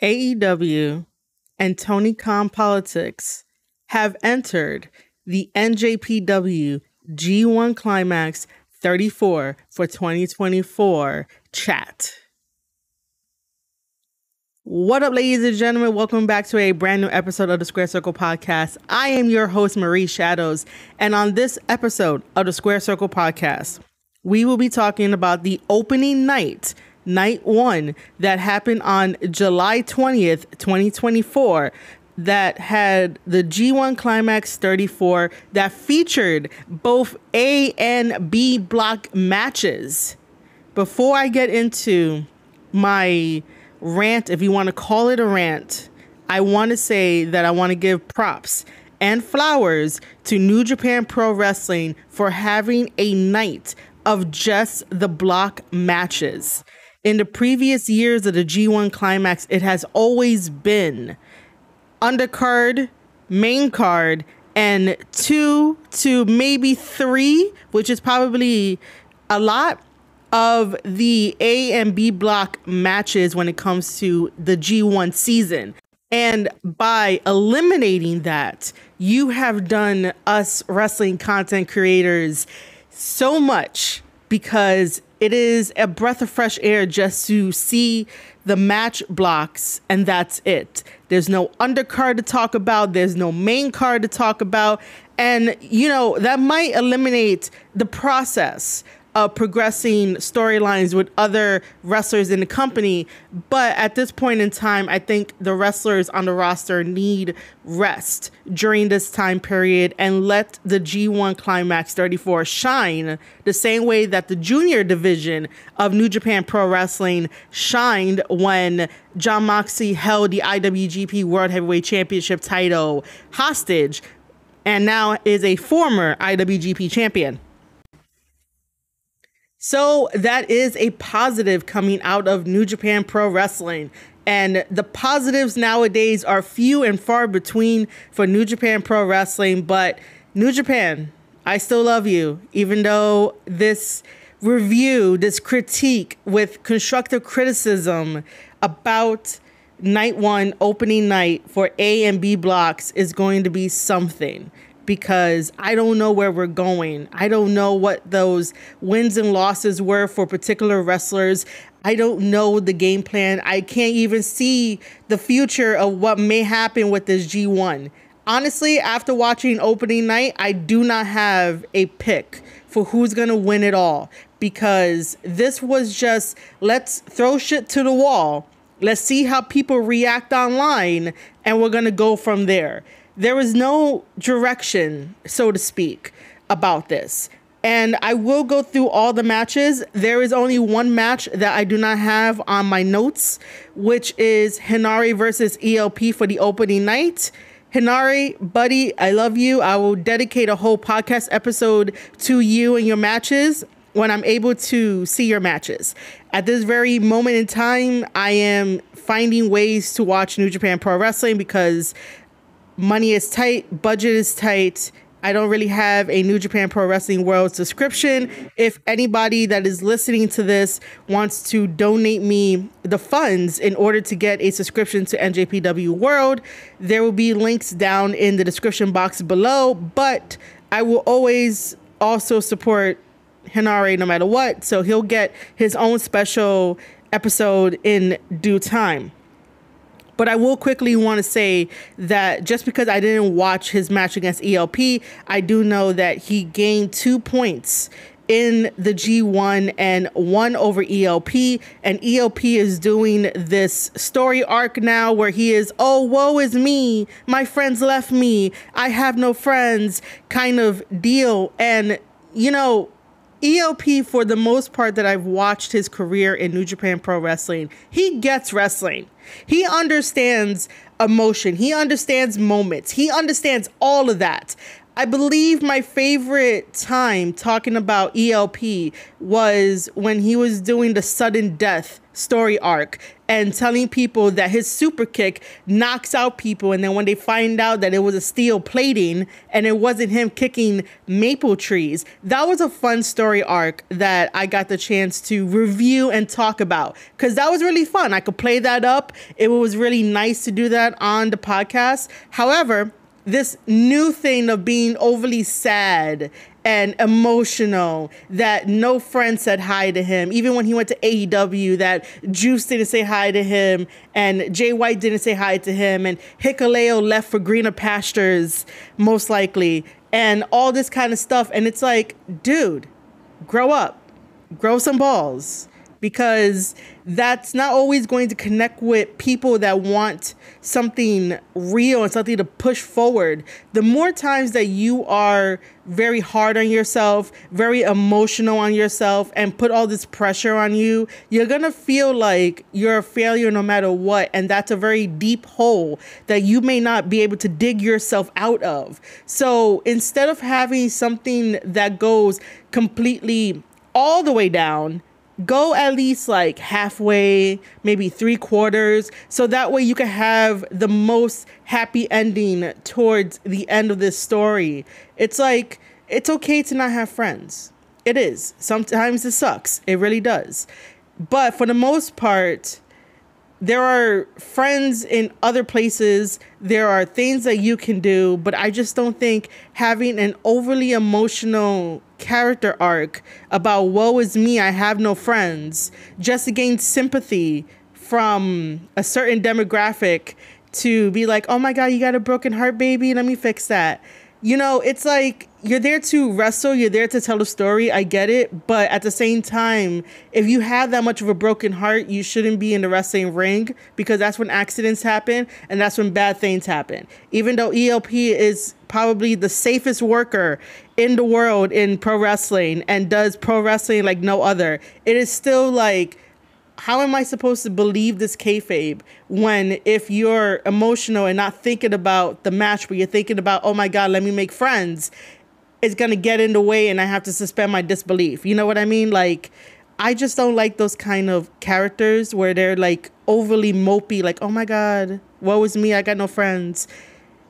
AEW and Tony Khan politics have entered the NJPW G1 Climax 34 for 2024 chat. What up, ladies and gentlemen? Welcome back to a brand new episode of the Squared Cirlce Podcast. I am your host, Marie Shadows, and on this episode of the Squared Cirlce Podcast, we will be talking about the opening night one, that happened on July 20th, 2024, that had the G1 Climax 34 that featured both A and B block matches. Before I get into my rant, if you want to call it a rant, I want to say that I want to give props and flowers to New Japan Pro Wrestling for having a night of just the block matches. In the previous years of the G1 Climax, it has always been undercard, main card, and 2 to maybe 3, which is probably a lot, of the A and B block matches when it comes to the G1 season. And by eliminating that, you have done us wrestling content creators so much, because it is a breath of fresh air just to see the match blocks, and that's it. There's no undercard to talk about. There's no main card to talk about. And, you know, that might eliminate the process of progressing storylines with other wrestlers in the company. But at this point in time, I think the wrestlers on the roster need rest during this time period and let the G1 Climax 34 shine the same way that the junior division of New Japan Pro Wrestling shined when Jon Moxley held the IWGP World Heavyweight Championship title hostage and now is a former IWGP champion. So that is a positive coming out of New Japan Pro Wrestling. And the positives nowadays are few and far between for New Japan Pro Wrestling. But New Japan, I still love you, even though this review, this critique with constructive criticism about night one, opening night for A and B blocks is going to be something. Because I don't know where we're going. I don't know what those wins and losses were for particular wrestlers. I don't know the game plan. I can't even see the future of what may happen with this G1. Honestly, after watching opening night, I do not have a pick for who's going to win it all. Because this was just, let's throw shit to the wall. Let's see how people react online. And we're going to go from there. There was no direction, so to speak, about this. And I will go through all the matches. There is only one match that I do not have on my notes, which is Hinari versus ELP for the opening night. Hinari, buddy, I love you. I will dedicate a whole podcast episode to you and your matches when I'm able to see your matches. At this very moment in time, I am finding ways to watch New Japan Pro Wrestling because money is tight, budget is tight. I don't really have a New Japan Pro Wrestling World subscription. If anybody that is listening to this wants to donate me the funds in order to get a subscription to NJPW World, there will be links down in the description box below. But I will always also support Hinari no matter what. So he'll get his own special episode in due time. But I will quickly want to say that just because I didn't watch his match against ELP, I do know that he gained 2 points in the G1 and won over ELP. And ELP is doing this story arc now where he is, oh, woe is me. My friends left me. I have no friends kind of deal. And, you know, ELP, for the most part that I've watched his career in New Japan Pro Wrestling, he gets wrestling. He understands emotion. He understands moments. He understands all of that. I believe my favorite time talking about ELP was when he was doing the sudden death story arc and telling people that his super kick knocks out people. And then when they find out that it was a steel plating and it wasn't him kicking maple trees, that was a fun story arc that I got the chance to review and talk about, because that was really fun. I could play that up. It was really nice to do that on the podcast. However, this new thing of being overly sad and emotional, that no friend said hi to him. Even when he went to AEW, that Juice didn't say hi to him, and Jay White didn't say hi to him, and Hikuleo left for greener pastures, most likely, and all this kind of stuff. And it's like, dude, grow up, grow some balls, because that's not always going to connect with people that want something real and something to push forward. The more times that you are very hard on yourself, very emotional on yourself, and put all this pressure on you, you're going to feel like you're a failure no matter what. And that's a very deep hole that you may not be able to dig yourself out of. So instead of having something that goes completely all the way down, go at least like halfway, maybe 3/4, so that way you can have the most happy ending towards the end of this story. It's like, it's okay to not have friends. It is. Sometimes it sucks. It really does. But for the most part, there are friends in other places. There are things that you can do, but I just don't think having an overly emotional character arc about woe is me, I have no friends, just to gain sympathy from a certain demographic, to be like, oh my God, you got a broken heart, baby, let me fix that. You know, it's like, you're there to wrestle, you're there to tell a story, I get it, but at the same time, if you have that much of a broken heart, you shouldn't be in the wrestling ring, because that's when accidents happen and that's when bad things happen. Even though ELP is probably the safest worker in the world in pro wrestling and does pro wrestling like no other, it is still like, how am I supposed to believe this kayfabe when, if you're emotional and not thinking about the match, but you're thinking about, oh my God, let me make friends, it's going to get in the way and I have to suspend my disbelief. You know what I mean? Like, I just don't like those kind of characters where they're like overly mopey, like, oh my God, woe is me, I got no friends.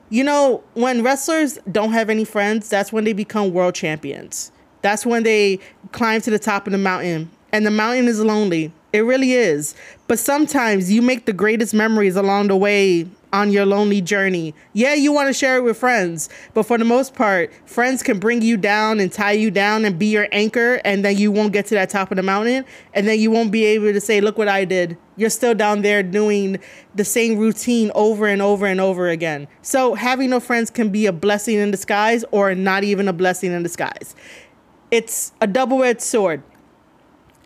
You know, when wrestlers don't have any friends, that's when they become world champions. That's when they climb to the top of the mountain, and the mountain is lonely. It really is. But sometimes you make the greatest memories along the way on your lonely journey. Yeah, you want to share it with friends, but for the most part, friends can bring you down and tie you down and be your anchor, and then you won't get to that top of the mountain, and then you won't be able to say, look what I did. You're still down there doing the same routine over and over and over again. So having no friends can be a blessing in disguise, or not even a blessing in disguise. It's a double-edged sword.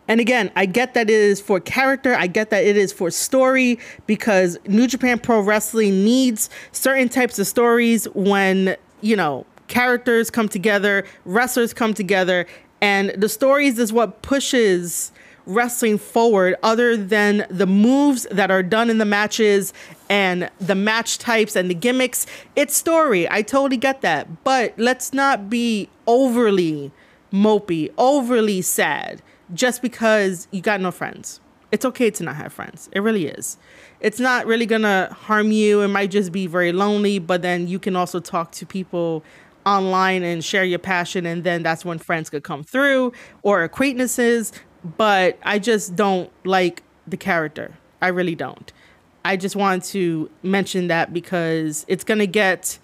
And again, I get that it is for character. I get that it is for story, because New Japan Pro Wrestling needs certain types of stories when, you know, characters come together, wrestlers come together, and the stories is what pushes wrestling forward, other than the moves that are done in the matches and the match types and the gimmicks. It's story. I totally get that. But let's not be overly mopey, overly sad, just because you got no friends. It's okay to not have friends. It really is. It's not really gonna harm you. It might just be very lonely, but then you can also talk to people online and share your passion, and then that's when friends could come through, or acquaintances. But I just don't like the character. I really don't. I just want to mention that because it's gonna get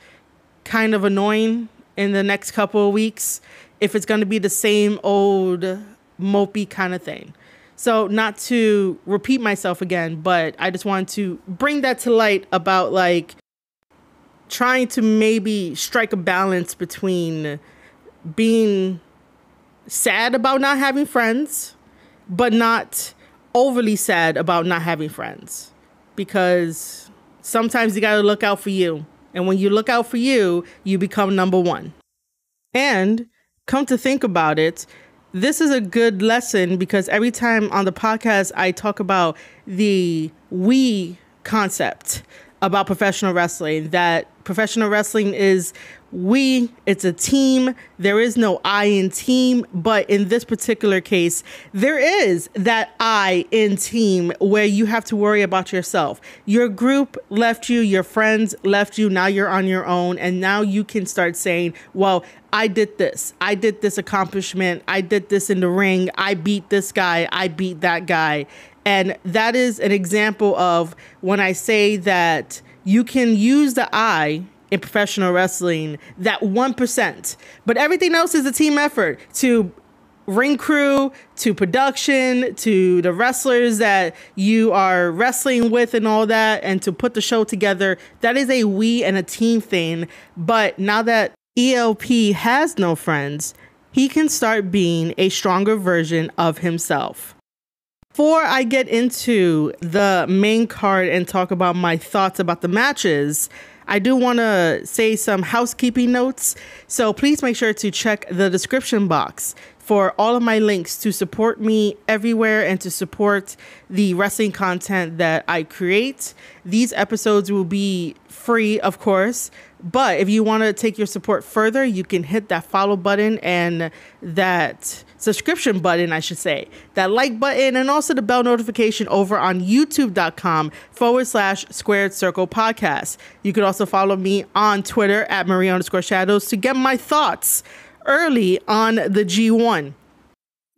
kind of annoying in the next couple of weeks if it's gonna be the same old mopey kind of thing. So not to repeat myself again, but I just wanted to bring that to light about like trying to maybe strike a balance between being sad about not having friends, but not overly sad about not having friends, because sometimes you got to look out for you. And when you look out for you, you become number one. And come to think about it, this is a good lesson, because every time on the podcast I talk about the we concept about professional wrestling, that professional wrestling is it's a team. There is no I in team, but in this particular case, there is that I in team where you have to worry about yourself. Your group left you, your friends left you, now you're on your own, and now you can start saying, well, I did this accomplishment, I did this in the ring, I beat this guy, I beat that guy. And that is an example of when I say that you can use the I in professional wrestling, that 1%, but everything else is a team effort, to ring crew, to production, to the wrestlers that you are wrestling with and all that, and to put the show together. That is a we and a team thing. But now that ELP has no friends, he can start being a stronger version of himself. Before I get into the main card and talk about my thoughts about the matches, I do want to say some housekeeping notes. So please make sure to check the description box for all of my links to support me everywhere and to support the wrestling content that I create. These episodes will be free, of course, but if you want to take your support further, you can hit that follow button and that subscription button, I should say, that like button, and also the bell notification over on youtube.com/Squared Circle Podcast. You can also follow me on Twitter at Marie_Shadows to get my thoughts early on the G1.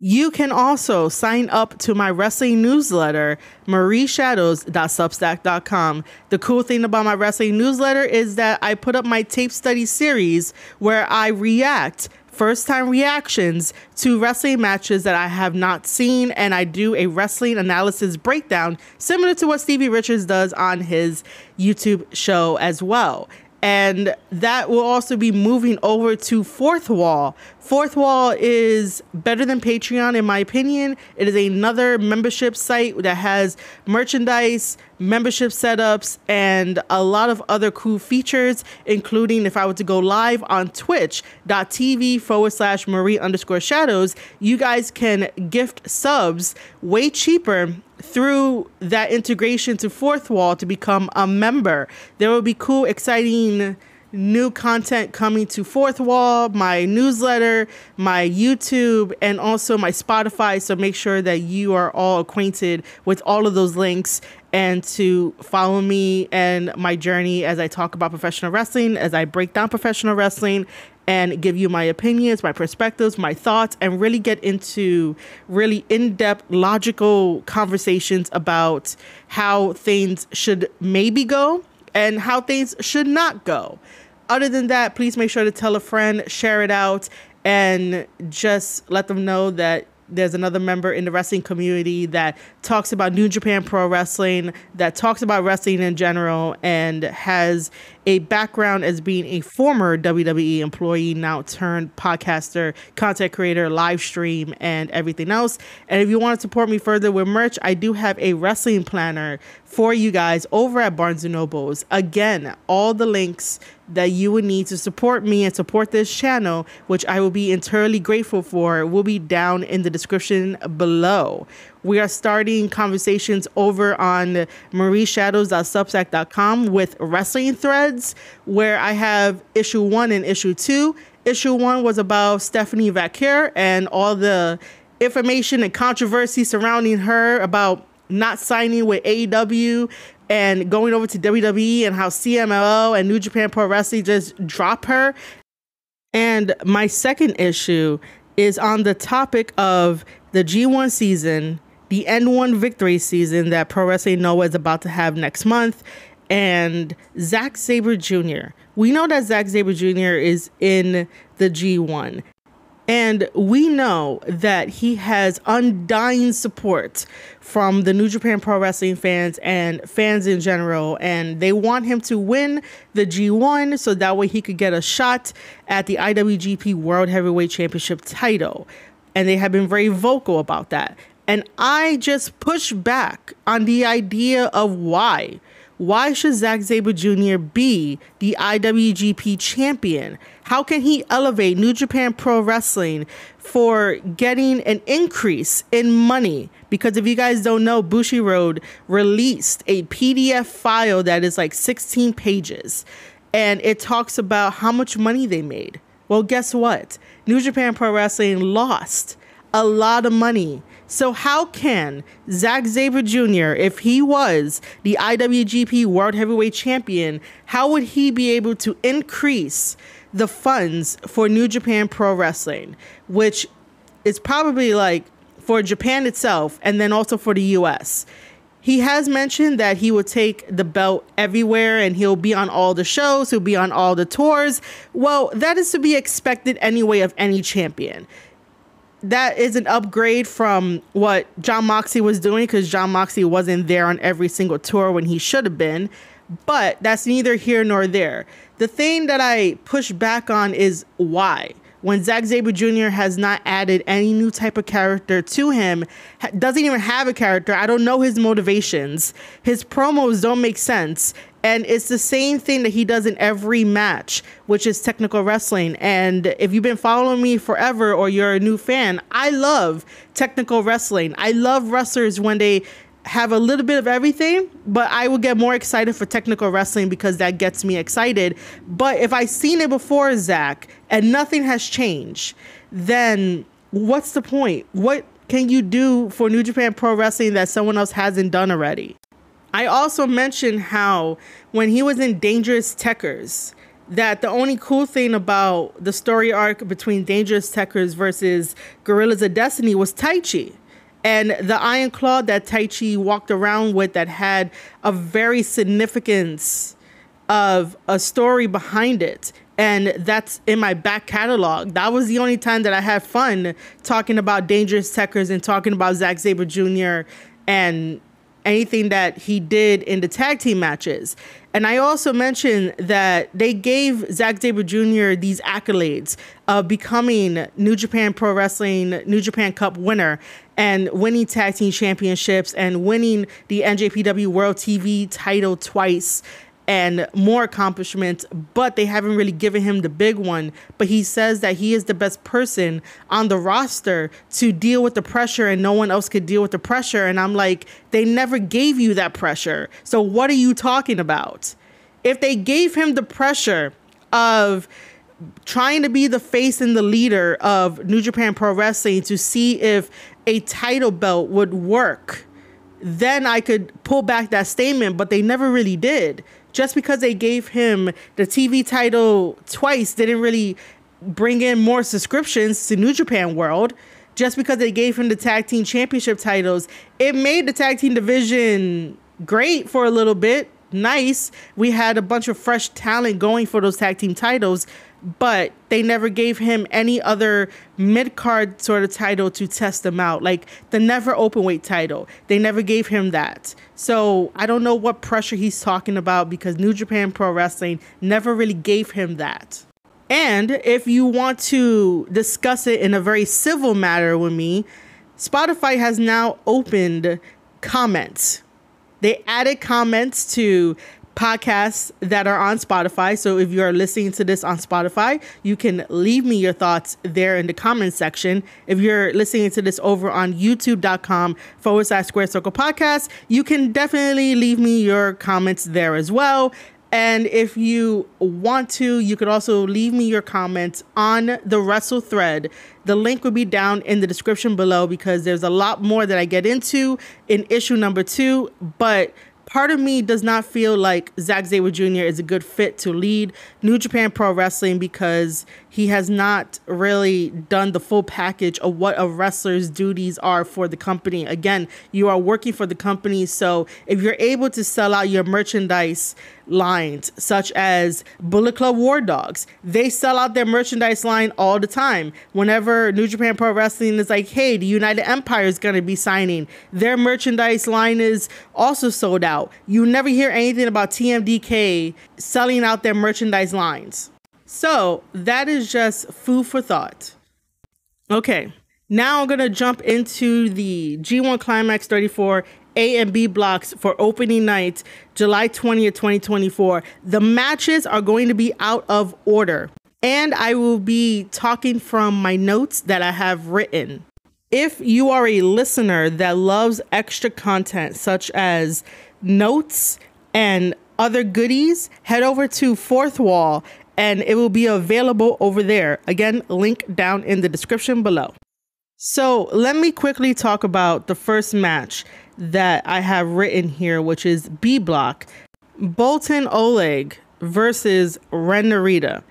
You can also sign up to my wrestling newsletter, marieshadows.substack.com. The cool thing about my wrestling newsletter is that I put up my tape study series where I react first-time reactions to wrestling matches that I have not seen, and I do a wrestling analysis breakdown similar to what Stevie Richards does on his YouTube show as well. And that will also be moving over to Fourth Wall. Fourth Wall is better than Patreon, in my opinion. It is another membership site that has merchandise, membership setups, and a lot of other cool features, including if I were to go live on twitch.tv/Marie_Shadows, you guys can gift subs way cheaper through that integration to Fourth Wall to become a member. There will be cool, exciting new content coming to Fourth Wall, my newsletter, my YouTube, and also my Spotify. So make sure that you are all acquainted with all of those links and to follow me and my journey as I talk about professional wrestling, as I break down professional wrestling and give you my opinions, my perspectives, my thoughts, and really get into really in-depth, logical conversations about how things should maybe go and how things should not go. Other than that, please make sure to tell a friend, share it out, and just let them know that there's another member in the wrestling community that talks about New Japan Pro Wrestling, that talks about wrestling in general, and has a background as being a former WWE employee, now turned podcaster, content creator, live stream, and everything else. And if you want to support me further with merch, I do have a wrestling planner for you guys over at Barnes & Noble's. Again, all the links that you would need to support me and support this channel, which I will be entirely grateful for, will be down in the description below. We are starting conversations over on marieshadows.substack.com with wrestling threads, where I have issue 1 and issue 2. Issue 1 was about Stephanie Vaquer and all the information and controversy surrounding her about not signing with AEW and going over to WWE, and how CMLL and New Japan Pro Wrestling just drop her. And my second issue is on the topic of the G1 season, the N1 victory season that Pro Wrestling Noah is about to have next month, and Zack Sabre Jr. We know that Zack Sabre Jr. is in the G1. And we know that he has undying support from the New Japan Pro Wrestling fans and fans in general. And they want him to win the G1 so that way he could get a shot at the IWGP World Heavyweight Championship title. And they have been very vocal about that. And I just push back on the idea of why. Why should Zack Sabre Jr. be the IWGP champion? How can he elevate New Japan Pro Wrestling for getting an increase in money Because if you guys don't know, Bushiroad released a PDF file that is like 16 pages. And it talks about how much money they made. Well, guess what? New Japan Pro Wrestling lost a lot of money. So how can Zack Sabre Jr., if he was the IWGP World Heavyweight Champion, how would he be able to increase the funds for New Japan Pro Wrestling, which is probably like for Japan itself and then also for the US? He has mentioned that he will take the belt everywhere and he'll be on all the shows, he'll be on all the tours. Well, that is to be expected anyway of any champion. That is an upgrade from what Jon Moxley was doing, because Jon Moxley wasn't there on every single tour when he should have been. But that's neither here nor there. The thing that I push back on is why. When Zack Sabre Jr. has not added any new type of character to him, doesn't even have a character. I don't know his motivations. His promos don't make sense. And it's the same thing that he does in every match, which is technical wrestling. And if you've been following me forever or you're a new fan, I love technical wrestling. I love wrestlers when they have a little bit of everything, but I will get more excited for technical wrestling because that gets me excited. But if I've seen it before, Zach, and nothing has changed, then what's the point? What can you do for New Japan Pro Wrestling that someone else hasn't done already? I also mentioned how when he was in Dangerous Tekkers, that the only cool thing about the story arc between Dangerous Tekkers versus Gorillas of Destiny was Taichi. And the Iron Claw that Taichi walked around with that had a very significance of a story behind it. And that's in my back catalog. That was the only time that I had fun talking about Dangerous Tekkers and talking about Zack Sabre Jr. and anything that he did in the tag team matches. And I also mentioned that they gave Zack Sabre Jr. these accolades of becoming New Japan Pro Wrestling New Japan Cup winner and winning tag team championships and winning the NJPW World TV title twice and more accomplishments, but they haven't really given him the big one. But he says that he is the best person on the roster to deal with the pressure and no one else could deal with the pressure. And I'm like, they never gave you that pressure. So what are you talking about? If they gave him the pressure of trying to be the face and the leader of New Japan Pro Wrestling to see if a title belt would work, then I could pull back that statement, but they never really did. Just because they gave him the TV title twice didn't really bring in more subscriptions to New Japan World. Just because they gave him the tag team championship titles, it made the tag team division great for a little bit. Nice. We had a bunch of fresh talent going for those tag team titles, but they never gave him any other mid-card sort of title to test him out. Like the never open weight title. They never gave him that. So I don't know what pressure he's talking about because New Japan Pro Wrestling never really gave him that. And if you want to discuss it in a very civil matter with me, Spotify has now opened comments. They added comments to podcasts that are on Spotify. So if you are listening to this on Spotify, you can leave me your thoughts there in the comment section. If you're listening to this over on youtube.com/Squared Circle Podcast, you can definitely leave me your comments there as well. And if you want to, you could also leave me your comments on the Wrestle thread. The link will be down in the description below because there's a lot more that I get into in issue number 2, but part of me does not feel like Zack Sabre Jr. is a good fit to lead New Japan Pro Wrestling because he has not really done the full package of what a wrestler's duties are for the company. Again, you are working for the company, so if you're able to sell out your merchandise lines, such as Bullet Club War Dogs, they sell out their merchandise line all the time. Whenever New Japan Pro Wrestling is like, hey, the United Empire is going to be signing, their merchandise line is also sold out. You never hear anything about TMDK selling out their merchandise lines. So that is just food for thought. Okay, now I'm going to jump into the G1 Climax 34 A and B blocks for opening night, July 20th, 2024. The matches are going to be out of order, and I will be talking from my notes that I have written. If you are a listener that loves extra content such as notes and other goodies, head over to Fourth Wall and it will be available over there. Again, link down in the description below. So let me quickly talk about the first match that I have written here, which is B Block, Boltin Oleg versus Ren Narita.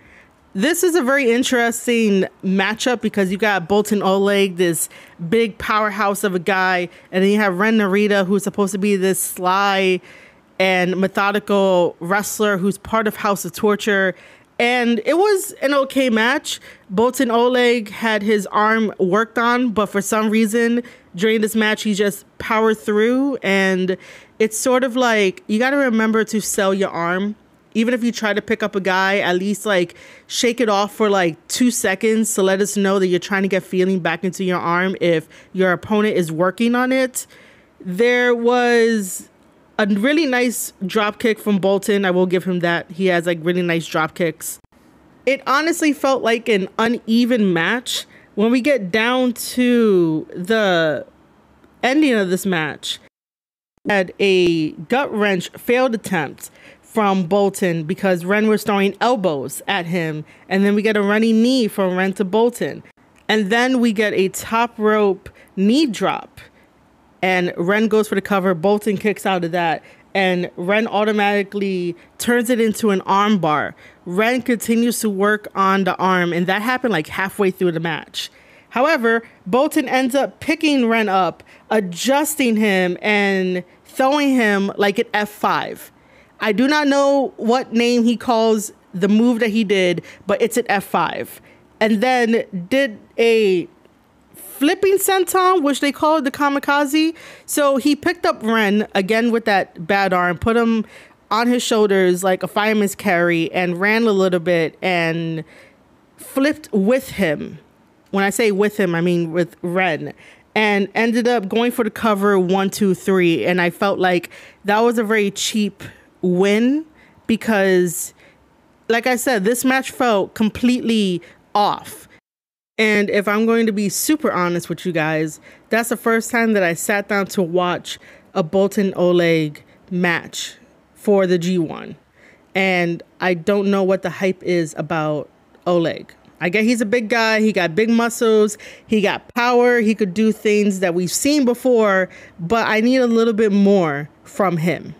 This is a very interesting matchup because you got Boltin Oleg, this big powerhouse of a guy, and then you have Ren Narita, who's supposed to be this sly and methodical wrestler who's part of House of Torture. And it was an okay match. Boltin Oleg had his arm worked on, but for some reason during this match, he just powered through. And it's sort of like, you got to remember to sell your arm. Even if you try to pick up a guy, at least like shake it off for like 2 seconds to let us know that you're trying to get feeling back into your arm if your opponent is working on it. There was a really nice drop kick from Boltin. I will give him that. He has like really nice drop kicks. It honestly felt like an uneven match. When we get down to the ending of this match, we had a gut wrench failed attempt from Boltin because Ren was throwing elbows at him. And then we get a running knee from Ren to Boltin. And then we get a top rope knee drop. And Ren goes for the cover. Boltin kicks out of that. And Ren automatically turns it into an arm bar. Ren continues to work on the arm. And that happened like halfway through the match. However, Boltin ends up picking Ren up, adjusting him, and throwing him like an F5. I do not know what name he calls the move that he did, but it's an F5. And then did a flipping senton, which they call the kamikaze. So he picked up Ren again with that bad arm, put him on his shoulders like a fireman's carry, and ran a little bit and flipped with him. When I say with him, I mean with Ren. And ended up going for the cover 1, 2, 3. And I felt like that was a very cheap win because, like I said, this match felt completely off. And if I'm going to be super honest with you guys, that's the first time that I sat down to watch a Boltin Oleg match for the G1. And I don't know what the hype is about Oleg. I get he's a big guy. He got big muscles. He got power. He could do things that we've seen before, but I need a little bit more from him.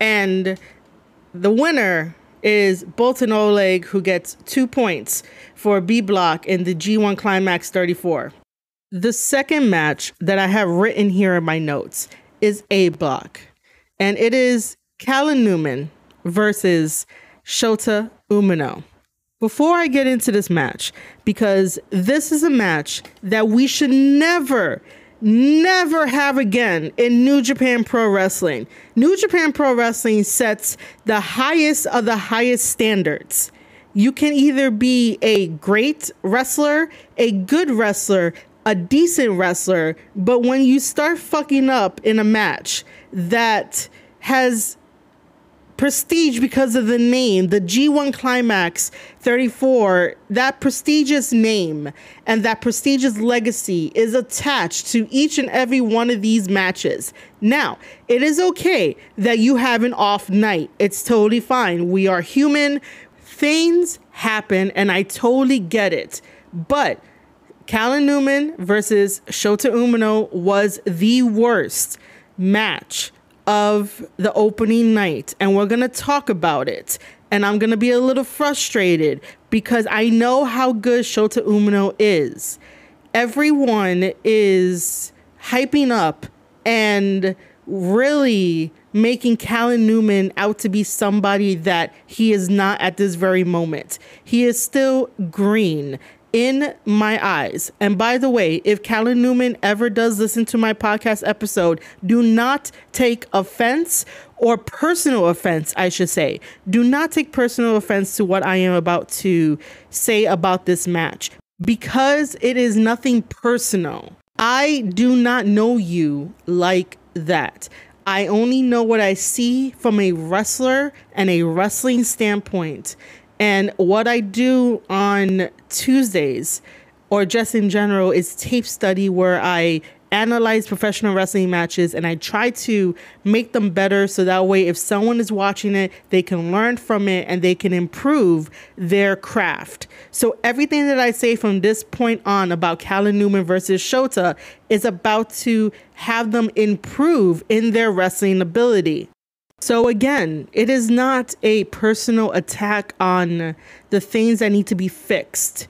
And the winner is Boltin Oleg, who gets 2 points for B Block in the G1 Climax 34. The second match that I have written here in my notes is A Block. And it is Callan Newman versus Shota Umino. Before I get into this match, because this is a match that we should never have again in New Japan Pro Wrestling. New Japan Pro Wrestling sets the highest of the highest standards. You can either be a great wrestler, a good wrestler, a decent wrestler, but when you start fucking up in a match that has prestige because of the name, the G1 Climax 34, that prestigious name and that prestigious legacy is attached to each and every one of these matches. Now, it is okay that you have an off night. It's totally fine. We are human. Things happen, and I totally get it. But Callan Newman versus Shota Umino was the worst match of the opening night, and we're gonna talk about it. And I'm gonna be a little frustrated because I know how good Shota Umino is. Everyone is hyping up and really making Callan Newman out to be somebody that he is not at this very moment. He is still green in my eyes. And by the way, if Callan Newman ever does listen to my podcast episode, do not take offense, or personal offense, I should say. Do not take personal offense to what I am about to say about this match, because it is nothing personal. I do not know you like that. I only know what I see from a wrestler and a wrestling standpoint. And what I do on Tuesdays or just in general, is tape study, where I analyze professional wrestling matches and I try to make them better, so that way if someone is watching it, they can learn from it and they can improve their craft. So everything that I say from this point on about Callum Newman versus Shota is about to have them improve in their wrestling ability. So again, it is not a personal attack on the things that need to be fixed.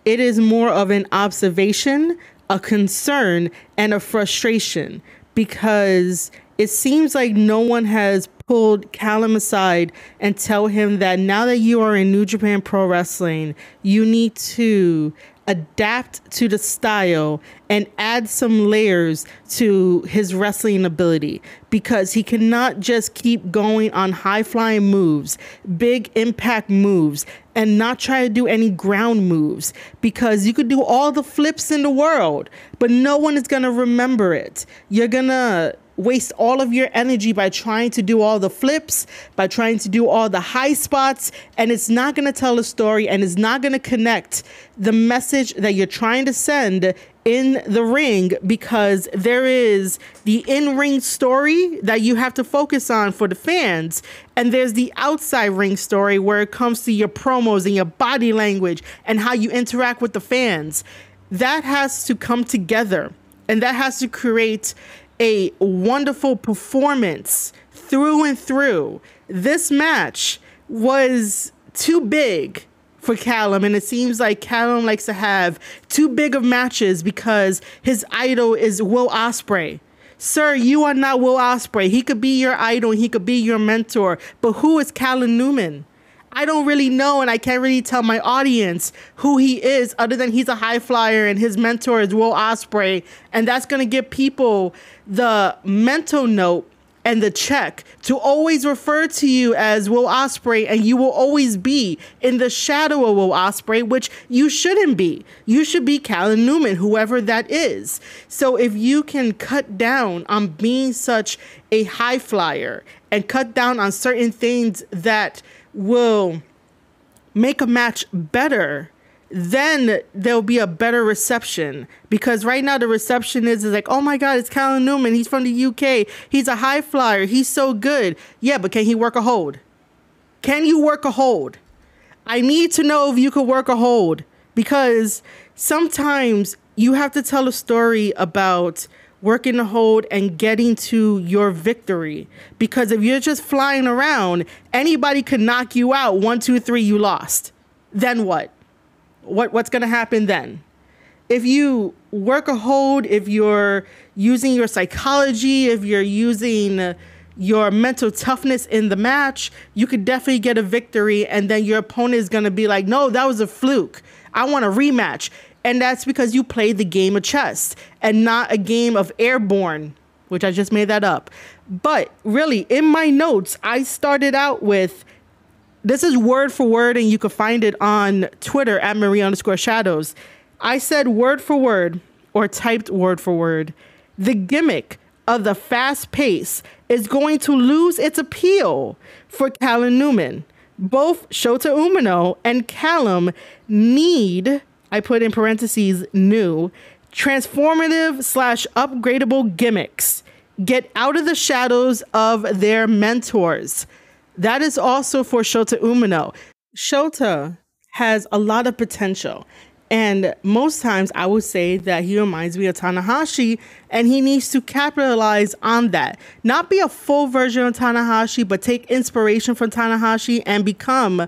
It is more of an observation, a concern, and a frustration, because it seems like no one has pulled Callum aside and tell him that now that you are in New Japan Pro Wrestling, you need to adapt to the style and add some layers to his wrestling ability, because he cannot just keep going on high flying moves, big impact moves, and not try to do any ground moves, because you could do all the flips in the world, but no one is going to remember it. You're going to waste all of your energy by trying to do all the flips, by trying to do all the high spots, and it's not going to tell a story, and it's not going to connect the message that you're trying to send in the ring, because there is the in-ring story that you have to focus on for the fans, and there's the outside ring story where it comes to your promos and your body language and how you interact with the fans. That has to come together, and that has to create a wonderful performance through and through. This match was too big for Callum, and it seems like Callum likes to have too big of matches because his idol is Will Ospreay. Sir, you are not Will Ospreay. He could be your idol, he could be your mentor, but who is Callum Newman? I don't really know, and I can't really tell my audience who he is, other than he's a high flyer and his mentor is Will Ospreay, and that's going to give people the mental note and the check to always refer to you as Will Ospreay, and you will always be in the shadow of Will Ospreay, which you shouldn't be. You should be Callum Newman, whoever that is. So if you can cut down on being such a high flyer and cut down on certain things that will make a match better, then there'll be a better reception. Because right now the reception is like, oh my God, it's Callum Newman. He's from the UK. He's a high flyer. He's so good. Yeah, but can he work a hold? Can you work a hold? I need to know if you could work a hold, because sometimes you have to tell a story about working the hold and getting to your victory. Because if you're just flying around, anybody could knock you out. 1, 2, 3, you lost. Then what? What's going to happen then? If you work a hold, if you're using your psychology, if you're using your mental toughness in the match, you could definitely get a victory. And then your opponent is going to be like, no, that was a fluke. I want a rematch. And that's because you played the game of chess and not a game of airborne, which I just made that up. But really, in my notes, I started out with, this is word for word, and you can find it on Twitter at Marie_Shadows. I said word for word, or typed word for word, the gimmick of the fast pace is going to lose its appeal for Callum Newman. Both Shota Umino and Callum need, I put in parentheses, new, transformative/upgradable gimmicks. Get out of the shadows of their mentors. That is also for Shota Umino. Shota has a lot of potential. And most times I would say that he reminds me of Tanahashi, and he needs to capitalize on that. Not be a full version of Tanahashi, but take inspiration from Tanahashi and become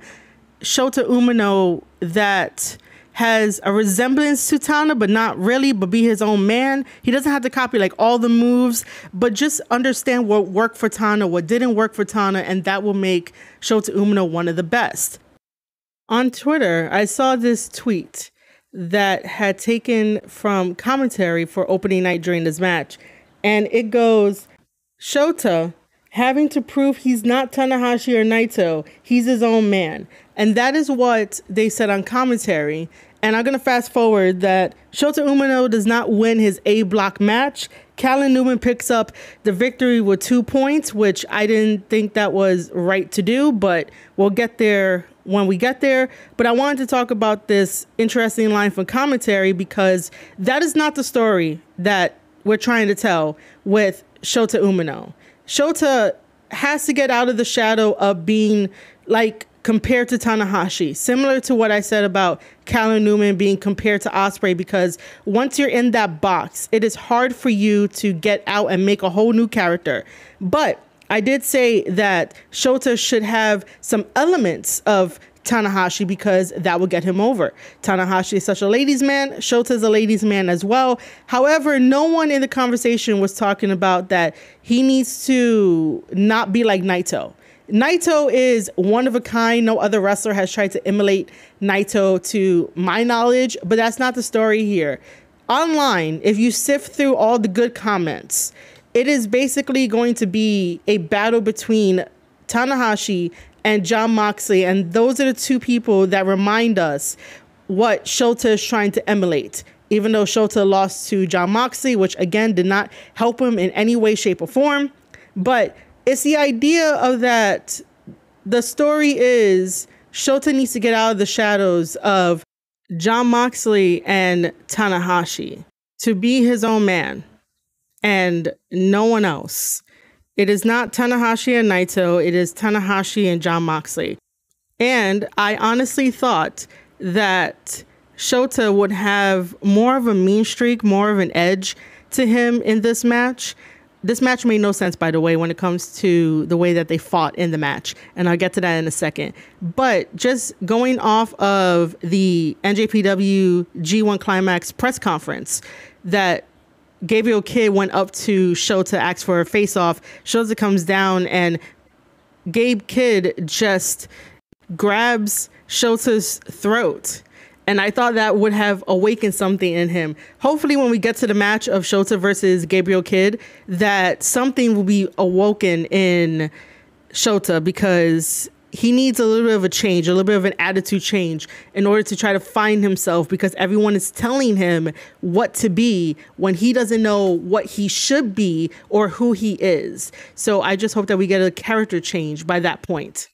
Shota Umino that has a resemblance to Tana, but not really, but be his own man. He doesn't have to copy like all the moves, but just understand what worked for Tana, what didn't work for Tana, and that will make Shota Umino one of the best. On Twitter, I saw this tweet that had taken from commentary for opening night during this match, and it goes, Shota having to prove he's not Tanahashi or Naito, he's his own man. And that is what they said on commentary. And I'm going to fast forward that Shota Umino does not win his A block match Callan Newman picks up the victory with 2 points, which I didn't think that was right to do, but we'll get there when we get there. But I wanted to talk about this interesting line from commentary because that is not the story that we're trying to tell with Shota Umino. Shota has to get out of the shadow of being like compared to Tanahashi, similar to what I said about Callan Newman being compared to Ospreay, because once you're in that box, it is hard for you to get out and make a whole new character. But I did say that Shota should have some elements of Tanahashi because that will get him over. Tanahashi is such a ladies' man. Shota is a ladies' man as well. However, no one in the conversation was talking about that he needs to not be like Naito. Naito is one of a kind. No other wrestler has tried to emulate Naito to my knowledge, but that's not the story here. Online, if you sift through all the good comments, it is basically going to be a battle between Tanahashi and Jon Moxley, and those are the two people that remind us what Shota is trying to emulate. Even though Shota lost to Jon Moxley, which again did not help him in any way, shape, or form, but it's the idea of that the story is Shota needs to get out of the shadows of Jon Moxley and Tanahashi to be his own man and no one else. It is not Tanahashi and Naito. It is Tanahashi and Jon Moxley. And I honestly thought that Shota would have more of a mean streak, more of an edge to him in this match. This match made no sense, by the way, when it comes to the way that they fought in the match. And I'll get to that in a second. But just going off of the NJPW G1 Climax press conference that Gabriel Kidd went up to Shota to ask for a face-off. Shota comes down and Gabe Kidd just grabs Shota's throat. And I thought that would have awakened something in him. Hopefully when we get to the match of Shota versus Gabriel Kidd, that something will be awoken in Shota because he needs a little bit of a change, a little bit of an attitude change in order to try to find himself, because everyone is telling him what to be when he doesn't know what he should be or who he is. So I just hope that we get a character change by that point.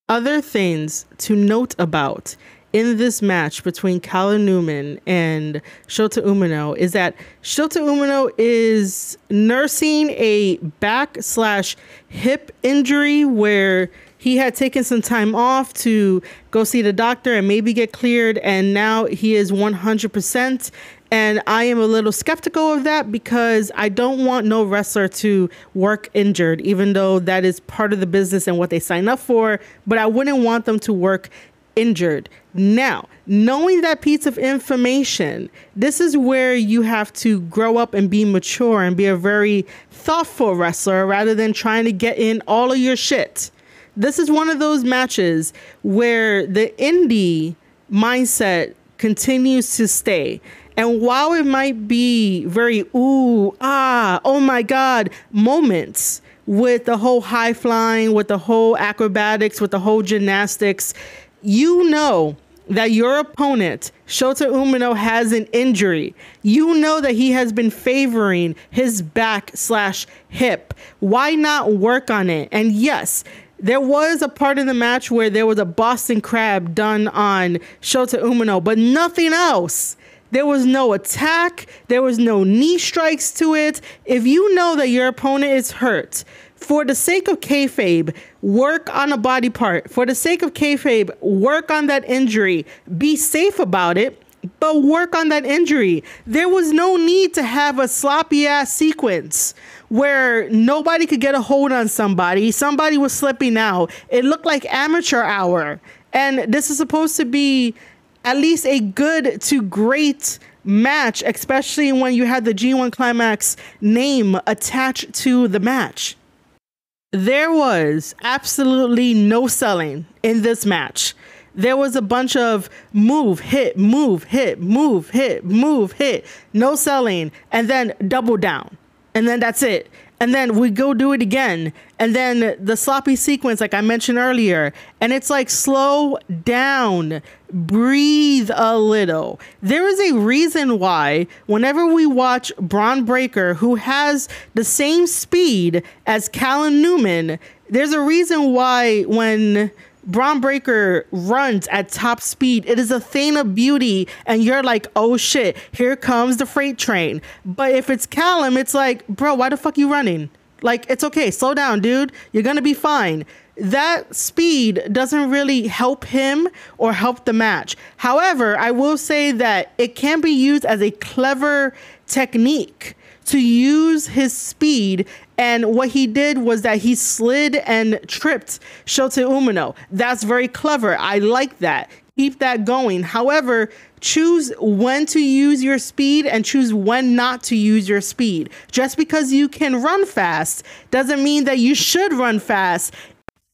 Other things to note about in this match between Callan Newman and Shota Umino is that Shota Umino is nursing a back/hip injury where he had taken some time off to go see the doctor and maybe get cleared, and now he is 100%. And I am a little skeptical of that because I don't want no wrestler to work injured, even though that is part of the business and what they sign up for. But I wouldn't want them to work injured. Now, knowing that piece of information, this is where you have to grow up and be mature and be a very thoughtful wrestler rather than trying to get in all of your shit. This is one of those matches where the indie mindset continues to stay. And while it might be very ooh, ah, oh my God moments with the whole high flying, with the whole acrobatics, with the whole gymnastics, you know that your opponent, Shota Umino, has an injury. You know that he has been favoring his back/hip. Why not work on it? And yes, there was a part of the match where there was a Boston Crab done on Shota Umino, but nothing else. There was no attack. There was no knee strikes to it. If you know that your opponent is hurt, for the sake of kayfabe, work on a body part. For the sake of kayfabe, work on that injury. Be safe about it, but work on that injury. There was no need to have a sloppy ass sequence where nobody could get a hold on somebody. Somebody was slipping out. It looked like amateur hour. And this is supposed to be at least a good to great match, especially when you had the G1 Climax name attached to the match. There was absolutely no selling in this match. There was a bunch of move, hit, move, hit, move, hit, move, hit, no selling, and then double down. And then that's it. And then we go do it again. And then the sloppy sequence, like I mentioned earlier. And it's like, slow down, breathe a little. There is a reason why whenever we watch Braun Breaker, who has the same speed as Callum Newman, there's a reason why when Braun Breaker runs at top speed, it is a thing of beauty, and you're like, oh shit, here comes the freight train. But if it's Callum, it's like, bro, why the fuck you running? Like, it's okay, slow down, dude, you're gonna be fine. That speed doesn't really help him or help the match. However, I will say that it can be used as a clever technique to use his speed. And what he did was that he slid and tripped Shota Umino. That's very clever. I like that. Keep that going. However, choose when to use your speed and choose when not to use your speed. Just because you can run fast doesn't mean that you should run fast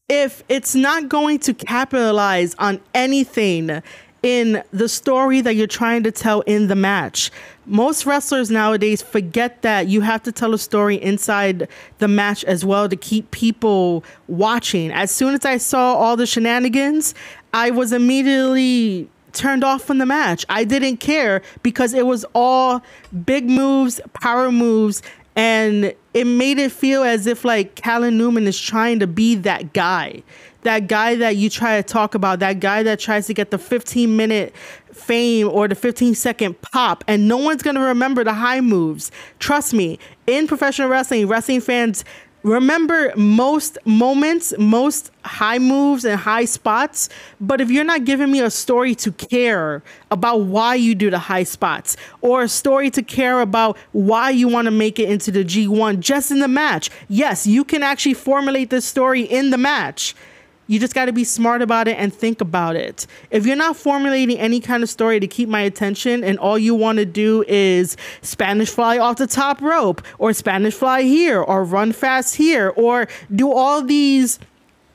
if it's not going to capitalize on anything in the story that you're trying to tell in the match. Most wrestlers nowadays forget that you have to tell a story inside the match as well to keep people watching. As soon as I saw all the shenanigans, I was immediately turned off from the match. I didn't care because it was all big moves, power moves, and it made it feel as if like Callum Newman is trying to be that guy that you try to talk about, that guy that tries to get the 15-minute fame or the 15-second pop, and no one's going to remember the high moves. Trust me, in professional wrestling fans remember most moments, most high moves and high spots. But if you're not giving me a story to care about why you do the high spots, or a story to care about why you want to make it into the G1 just in the match, yes, you can actually formulate this story in the match. You just got to be smart about it and think about it. If you're not formulating any kind of story to keep my attention and all you want to do is Spanish fly off the top rope or Spanish fly here or run fast here or do all these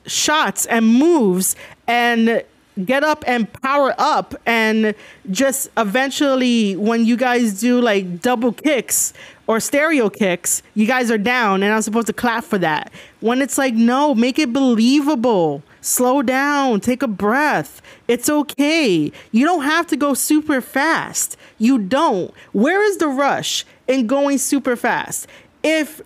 shots and moves and get up and power up, and just eventually when you guys do like double kicks or stereo kicks, you guys are down and I'm supposed to clap for that. When it's like, no, make it believable. Slow down, take a breath. It's okay. You don't have to go super fast. You don't. Where is the rush in going super fast? If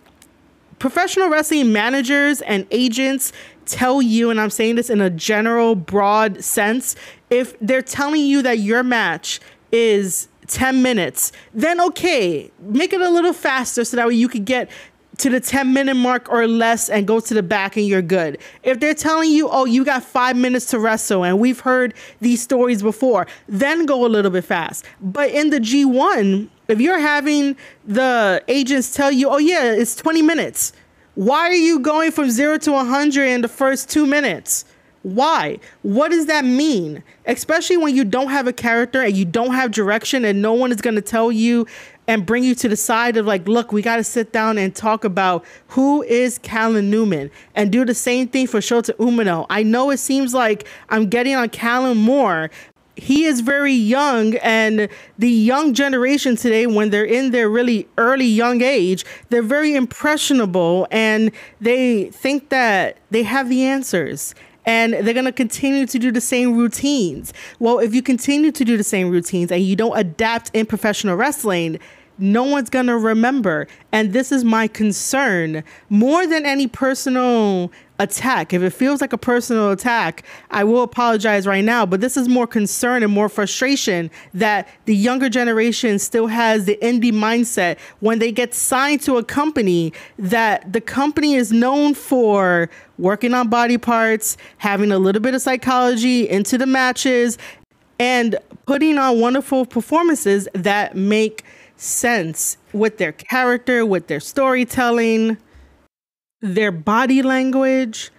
professional wrestling managers and agents tell you, and I'm saying this in a general broad sense, if they're telling you that your match is 10 minutes, then okay, make it a little faster so that way you could get to the 10-minute mark or less and go to the back and you're good. If they're telling you, oh, you got 5 minutes to wrestle, and we've heard these stories before, then go a little bit fast. But in the G1, if you're having the agents tell you, oh yeah, it's 20 minutes, why are you going from 0 to 100 in the first 2 minutes? Why? What does that mean? Especially when you don't have a character and you don't have direction and no one is going to tell you and bring you to the side of like, look, we got to sit down and talk about who is Callum Newman, and do the same thing for Shota Umino. I know it seems like I'm getting on Callum more. He is very young, and the young generation today, when they're in their really early young age, they're very impressionable and they think that they have the answers. And they're going to continue to do the same routines. Well, if you continue to do the same routines and you don't adapt in professional wrestling, no one's going to remember. And this is my concern more than any personal attack. If it feels like a personal attack, I will apologize right now. But this is more concern and more frustration that the younger generation still has the indie mindset when they get signed to a company, that the company is known for working on body parts, having a little bit of psychology into the matches, and putting on wonderful performances that make sense with their character, with their storytelling, their body language.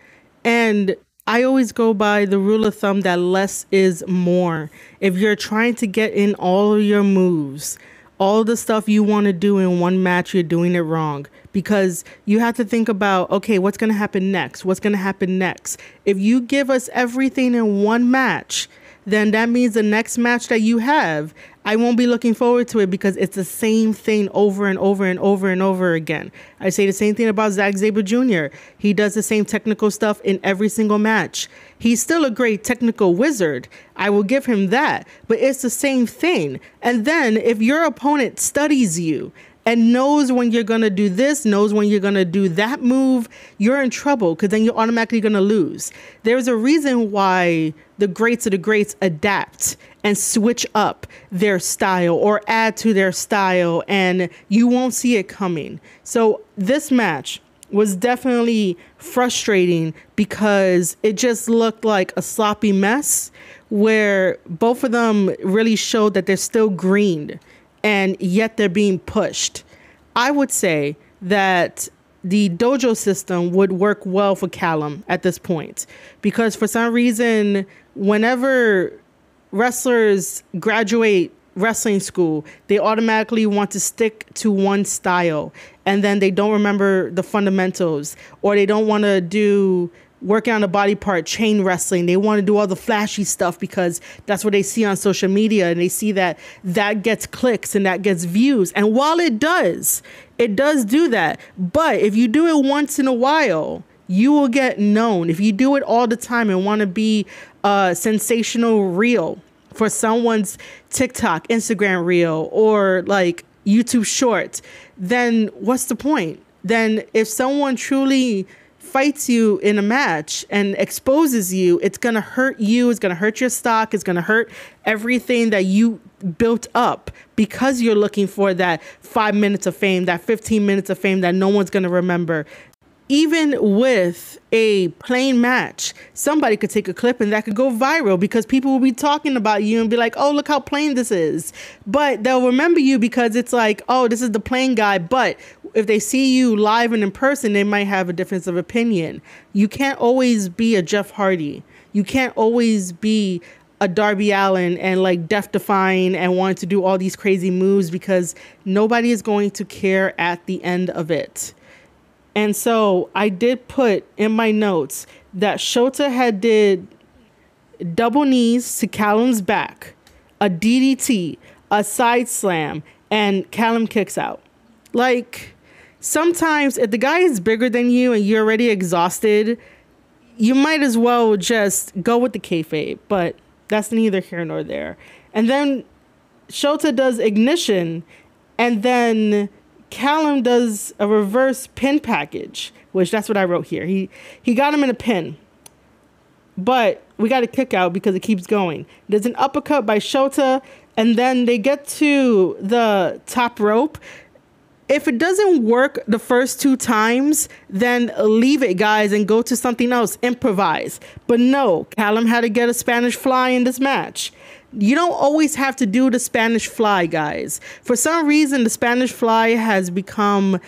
And I always go by the rule of thumb that less is more. If you're trying to get in all of your moves, all the stuff you want to do in one match, you're doing it wrong, because you have to think about, okay, what's going to happen next? What's going to happen next? If you give us everything in one match, then that means the next match that you have, I won't be looking forward to it because it's the same thing over and over and over and over again. I say the same thing about Zack Sabre Jr. He does the same technical stuff in every single match. He's still a great technical wizard. I will give him that, but it's the same thing. And then if your opponent studies you and knows when you're going to do this, knows when you're going to do that move, you're in trouble because then you're automatically going to lose. There's a reason why the greats of the greats adapt and switch up their style or add to their style, and you won't see it coming. So this match was definitely frustrating because it just looked like a sloppy mess where both of them really showed that they're still green and yet they're being pushed. I would say that the dojo system would work well for Callum at this point because for some reason, whenever wrestlers graduate wrestling school, they automatically want to stick to one style and then they don't remember the fundamentals, or they don't want to do working on a body part, chain wrestling. They want to do all the flashy stuff because that's what they see on social media, and they see that that gets clicks and that gets views. And while it does do that. But if you do it once in a while, you will get known. If you do it all the time and want to be a sensational reel for someone's TikTok, Instagram reel, or like YouTube short, then what's the point? Then if someone truly fights you in a match and exposes you, it's going to hurt you. It's going to hurt your stock. It's going to hurt everything that you built up because you're looking for that 5 minutes of fame, that 15 minutes of fame that no one's going to remember. Even with a plain match, somebody could take a clip and that could go viral because people will be talking about you and be like, oh, look how plain this is. But they'll remember you because it's like, oh, this is the plain guy. But if they see you live and in person, they might have a difference of opinion. You can't always be a Jeff Hardy. You can't always be a Darby Allin and like death defying and wanting to do all these crazy moves because nobody is going to care at the end of it. And so I did put in my notes that Shota had did double knees to Callum's back, a DDT, a side slam, and Callum kicks out. Like, sometimes if the guy is bigger than you and you're already exhausted, you might as well just go with the kayfabe, but that's neither here nor there. And then Shota does ignition, and then Callum does a reverse pin package, which that's what I wrote here. He got him in a pin, but we got a kick out because it keeps going. There's an uppercut by Shota, and then they get to the top rope. If it doesn't work the first 2 times, then leave it, guys, and go to something else. Improvise. But no, Callum had to get a Spanish fly in this match. You don't always have to do the Spanish fly, guys. For some reason, the Spanish fly has become a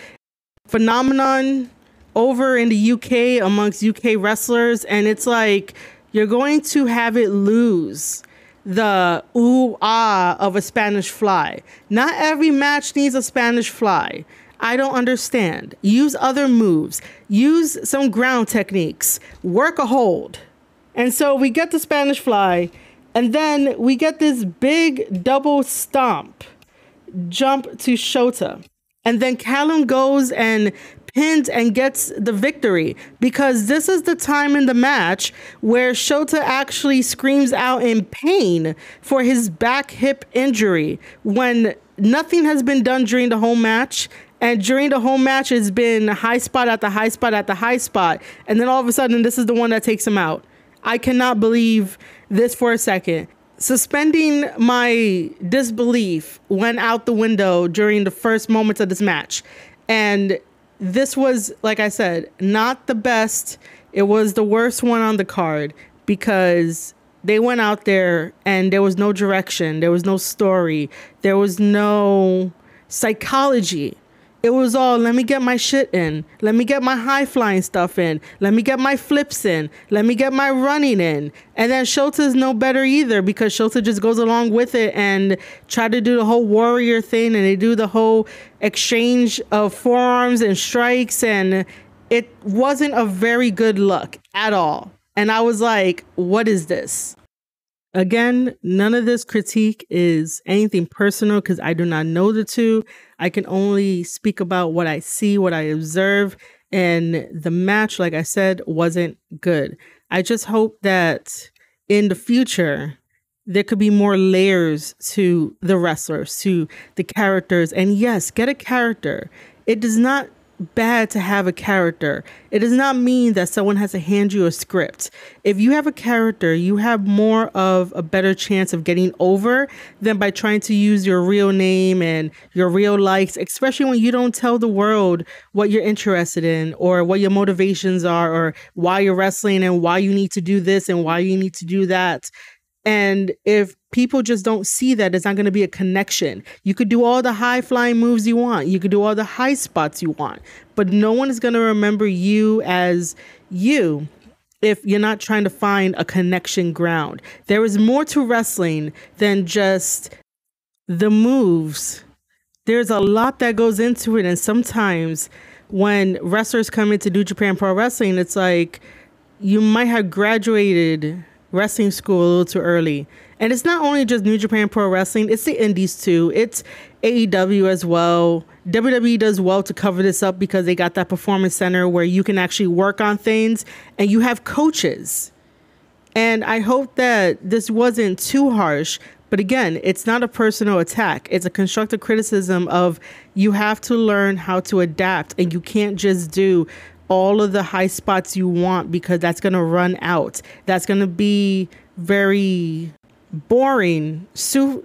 phenomenon over in the UK amongst UK wrestlers. And it's like, you're going to have it lose the ooh-ah of a Spanish fly. Not every match needs a Spanish fly. I don't understand. Use other moves. Use some ground techniques. Work a hold. And so we get the Spanish fly. And then we get this big double stomp jump to Shota. And then Callum goes and pins and gets the victory because this is the time in the match where Shota actually screams out in pain for his back hip injury when nothing has been done during the whole match. And during the whole match, it's been high spot at the high spot at the high spot. And then all of a sudden, this is the one that takes him out. I cannot believe this for a second. Suspending my disbelief went out the window during the first moments of this match. And this was, like I said, not the best. It was the worst one on the card because they went out there and there was no direction. There was no story. There was no psychology. It was all, let me get my shit in. Let me get my high flying stuff in. Let me get my flips in. Let me get my running in. And then Shota's no better either because Shota just goes along with it and try to do the whole warrior thing. And they do the whole exchange of forearms and strikes. And it wasn't a very good look at all. And I was like, what is this? Again, none of this critique is anything personal because I do not know the two. I can only speak about what I see, what I observe. And the match, like I said, wasn't good. I just hope that in the future, there could be more layers to the wrestlers, to the characters. And yes, get a character. It does not bad to have a character. It does not mean that someone has to hand you a script. If you have a character, you have more of a better chance of getting over than by trying to use your real name and your real likes, especially when you don't tell the world what you're interested in or what your motivations are or why you're wrestling and why you need to do this and why you need to do that. And if people just don't see that, it's not going to be a connection. You could do all the high flying moves you want. You could do all the high spots you want, but no one is going to remember you as you if you're not trying to find a connection ground. There is more to wrestling than just the moves. There's a lot that goes into it. And sometimes when wrestlers come into New Japan Pro Wrestling, it's like you might have graduated wrestling school a little too early. And it's not only just New Japan Pro Wrestling, it's the indies too. It's AEW as well. WWE does well to cover this up because they got that performance center where you can actually work on things and you have coaches. And I hope that this wasn't too harsh. But again, it's not a personal attack. It's a constructive criticism of you have to learn how to adapt and you can't just do all of the high spots you want because that's going to run out. That's going to be very boring sooner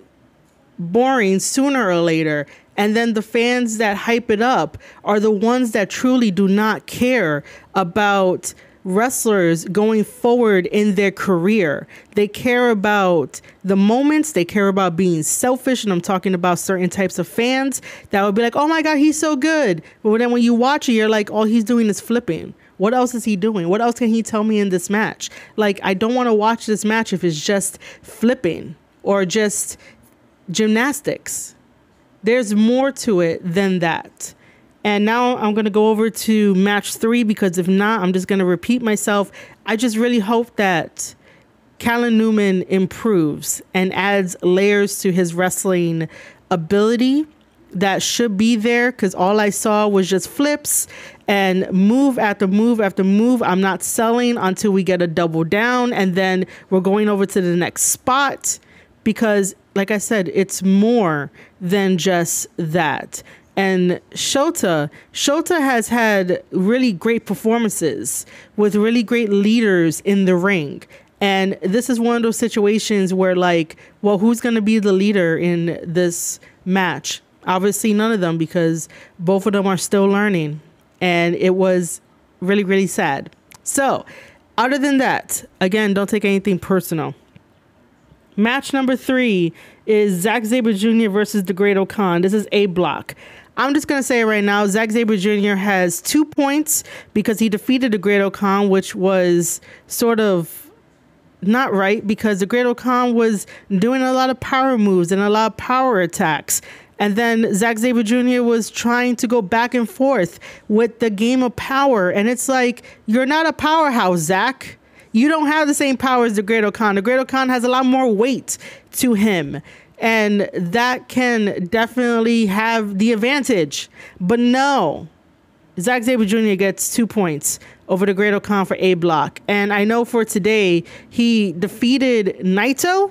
or later. And then the fans that hype it up are the ones that truly do not care about wrestlers going forward in their career. They care about the moments. They care about being selfish. And I'm talking about certain types of fans that would be like, oh my God, he's so good. But then when you watch it, you're like, all he's doing is flipping. What else is he doing? What else can he tell me in this match? Like, I don't want to watch this match if it's just flipping or just gymnastics. There's more to it than that. And now I'm going to go over to match 3 because if not, I'm just going to repeat myself. I just really hope that Callum Newman improves and adds layers to his wrestling ability that should be there because all I saw was just flips and move after move after move. I'm not selling until we get a double down and then we're going over to the next spot because, like I said, it's more than just that. And Shota has had really great performances with really great leaders in the ring. And this is one of those situations where like, well, who's going to be the leader in this match? Obviously none of them because both of them are still learning. And it was really, really sad. So other than that, again, don't take anything personal. Match number 3 is Zack Sabre Jr. versus the Great Khan. This is A block. I'm just going to say it right now. Zack Sabre Jr. has 2 points because he defeated the Great Khan, which was sort of not right because the Great Khan was doing a lot of power moves and a lot of power attacks. And then Zack Sabre Jr. was trying to go back and forth with the game of power. And it's like, you're not a powerhouse, Zack. You don't have the same power as the Great Khan. The Great Khan has a lot more weight to him. And that can definitely have the advantage. But no, Zack Sabre Jr. gets 2 points over the Great Khan for A block. And I know for today, he defeated Naito.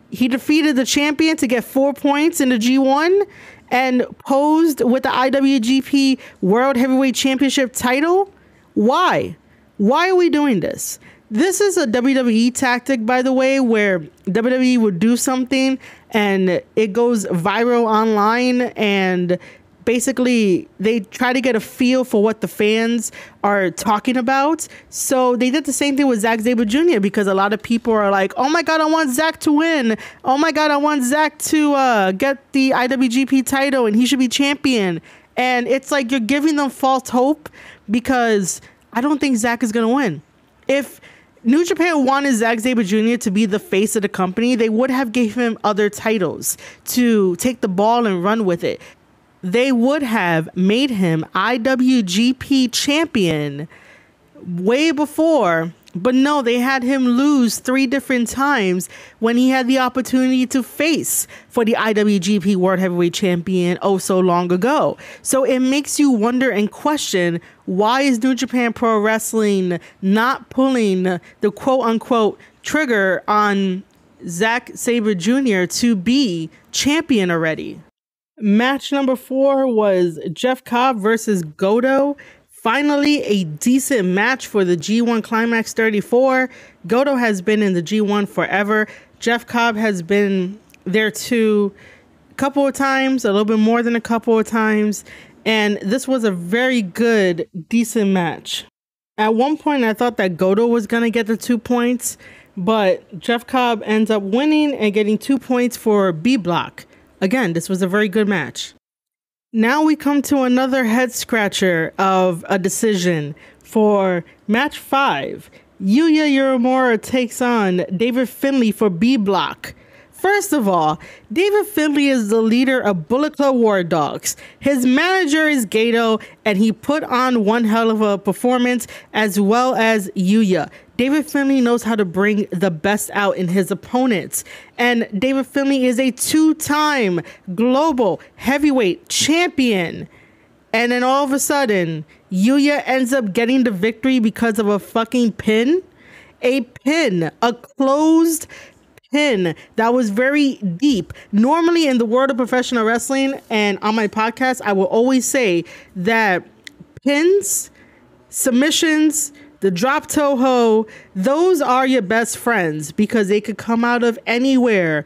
He defeated the champion to get 4 points in the G1 and posed with the IWGP World Heavyweight Championship title. Why? Why are we doing this? This is a WWE tactic, by the way, where WWE would do something and it goes viral online and basically they try to get a feel for what the fans are talking about. So they did the same thing with Zack Sabre Jr. because a lot of people are like, oh my God, I want Zack to win. Oh my God, I want Zack to get the IWGP title and he should be champion. And it's like you're giving them false hope because I don't think Zack is going to win. If New Japan wanted Zack Sabre Jr. to be the face of the company, they would have gave him other titles to take the ball and run with it. They would have made him IWGP champion way before But no, they had him lose 3 different times when he had the opportunity to face for the IWGP World Heavyweight Champion oh so long ago. So it makes you wonder and question, why is New Japan Pro Wrestling not pulling the quote-unquote trigger on Zack Sabre Jr. to be champion already? Match number 4 was Jeff Cobb versus Goto. Finally, a decent match for the G1 Climax 34. Goto has been in the G1 forever. Jeff Cobb has been there too a couple of times, a little bit more than a couple of times. And this was a very good, decent match. At one point, I thought that Goto was going to get the 2 points, but Jeff Cobb ends up winning and getting 2 points for B block. Again, this was a very good match. Now we come to another head scratcher of a decision for match 5. Yuya Uemura takes on David Finlay for B block. First of all, David Finlay is the leader of Bullet Club War Dogs. His manager is Gato, and he put on one hell of a performance, as well as Yuya. David Finlay knows how to bring the best out in his opponents. And David Finlay is a 2-time global heavyweight champion. And then all of a sudden, Yuya ends up getting the victory because of a fucking pin. A pin. A closed pin that was very deep. Normally in the world of professional wrestling and on my podcast, I will always say that pins, submissions, the drop toho, those are your best friends because they could come out of anywhere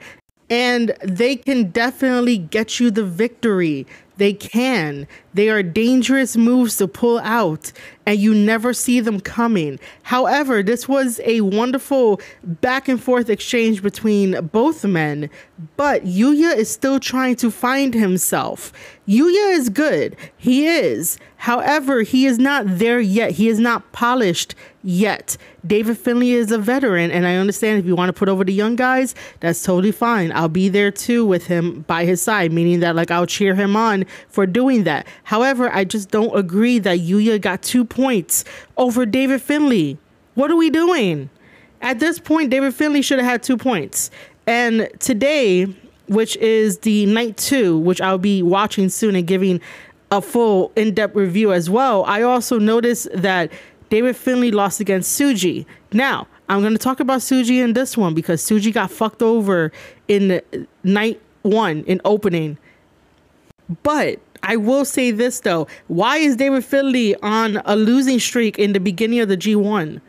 and they can definitely get you the victory. They can. They are dangerous moves to pull out and you never see them coming. However, this was a wonderful back and forth exchange between both men, but Yuya is still trying to find himself. Yuya is good. He is. However, he is not there yet. He is not polished yet. David Finlay is a veteran, and I understand if you want to put over the young guys, that's totally fine. I'll be there too with him by his side, meaning that like I'll cheer him on for doing that. However, I just don't agree that Yuya got 2 points over David Finlay. What are we doing? At this point, David Finlay should have had 2 points. And today, which is the night 2, which I'll be watching soon and giving a full in-depth review as well, I also noticed that David Finlay lost against Tsuji. Now, I'm going to talk about Tsuji in this one because Tsuji got fucked over in night 1 in opening. But I will say this though. Why is David Finlay on a losing streak in the beginning of the G1?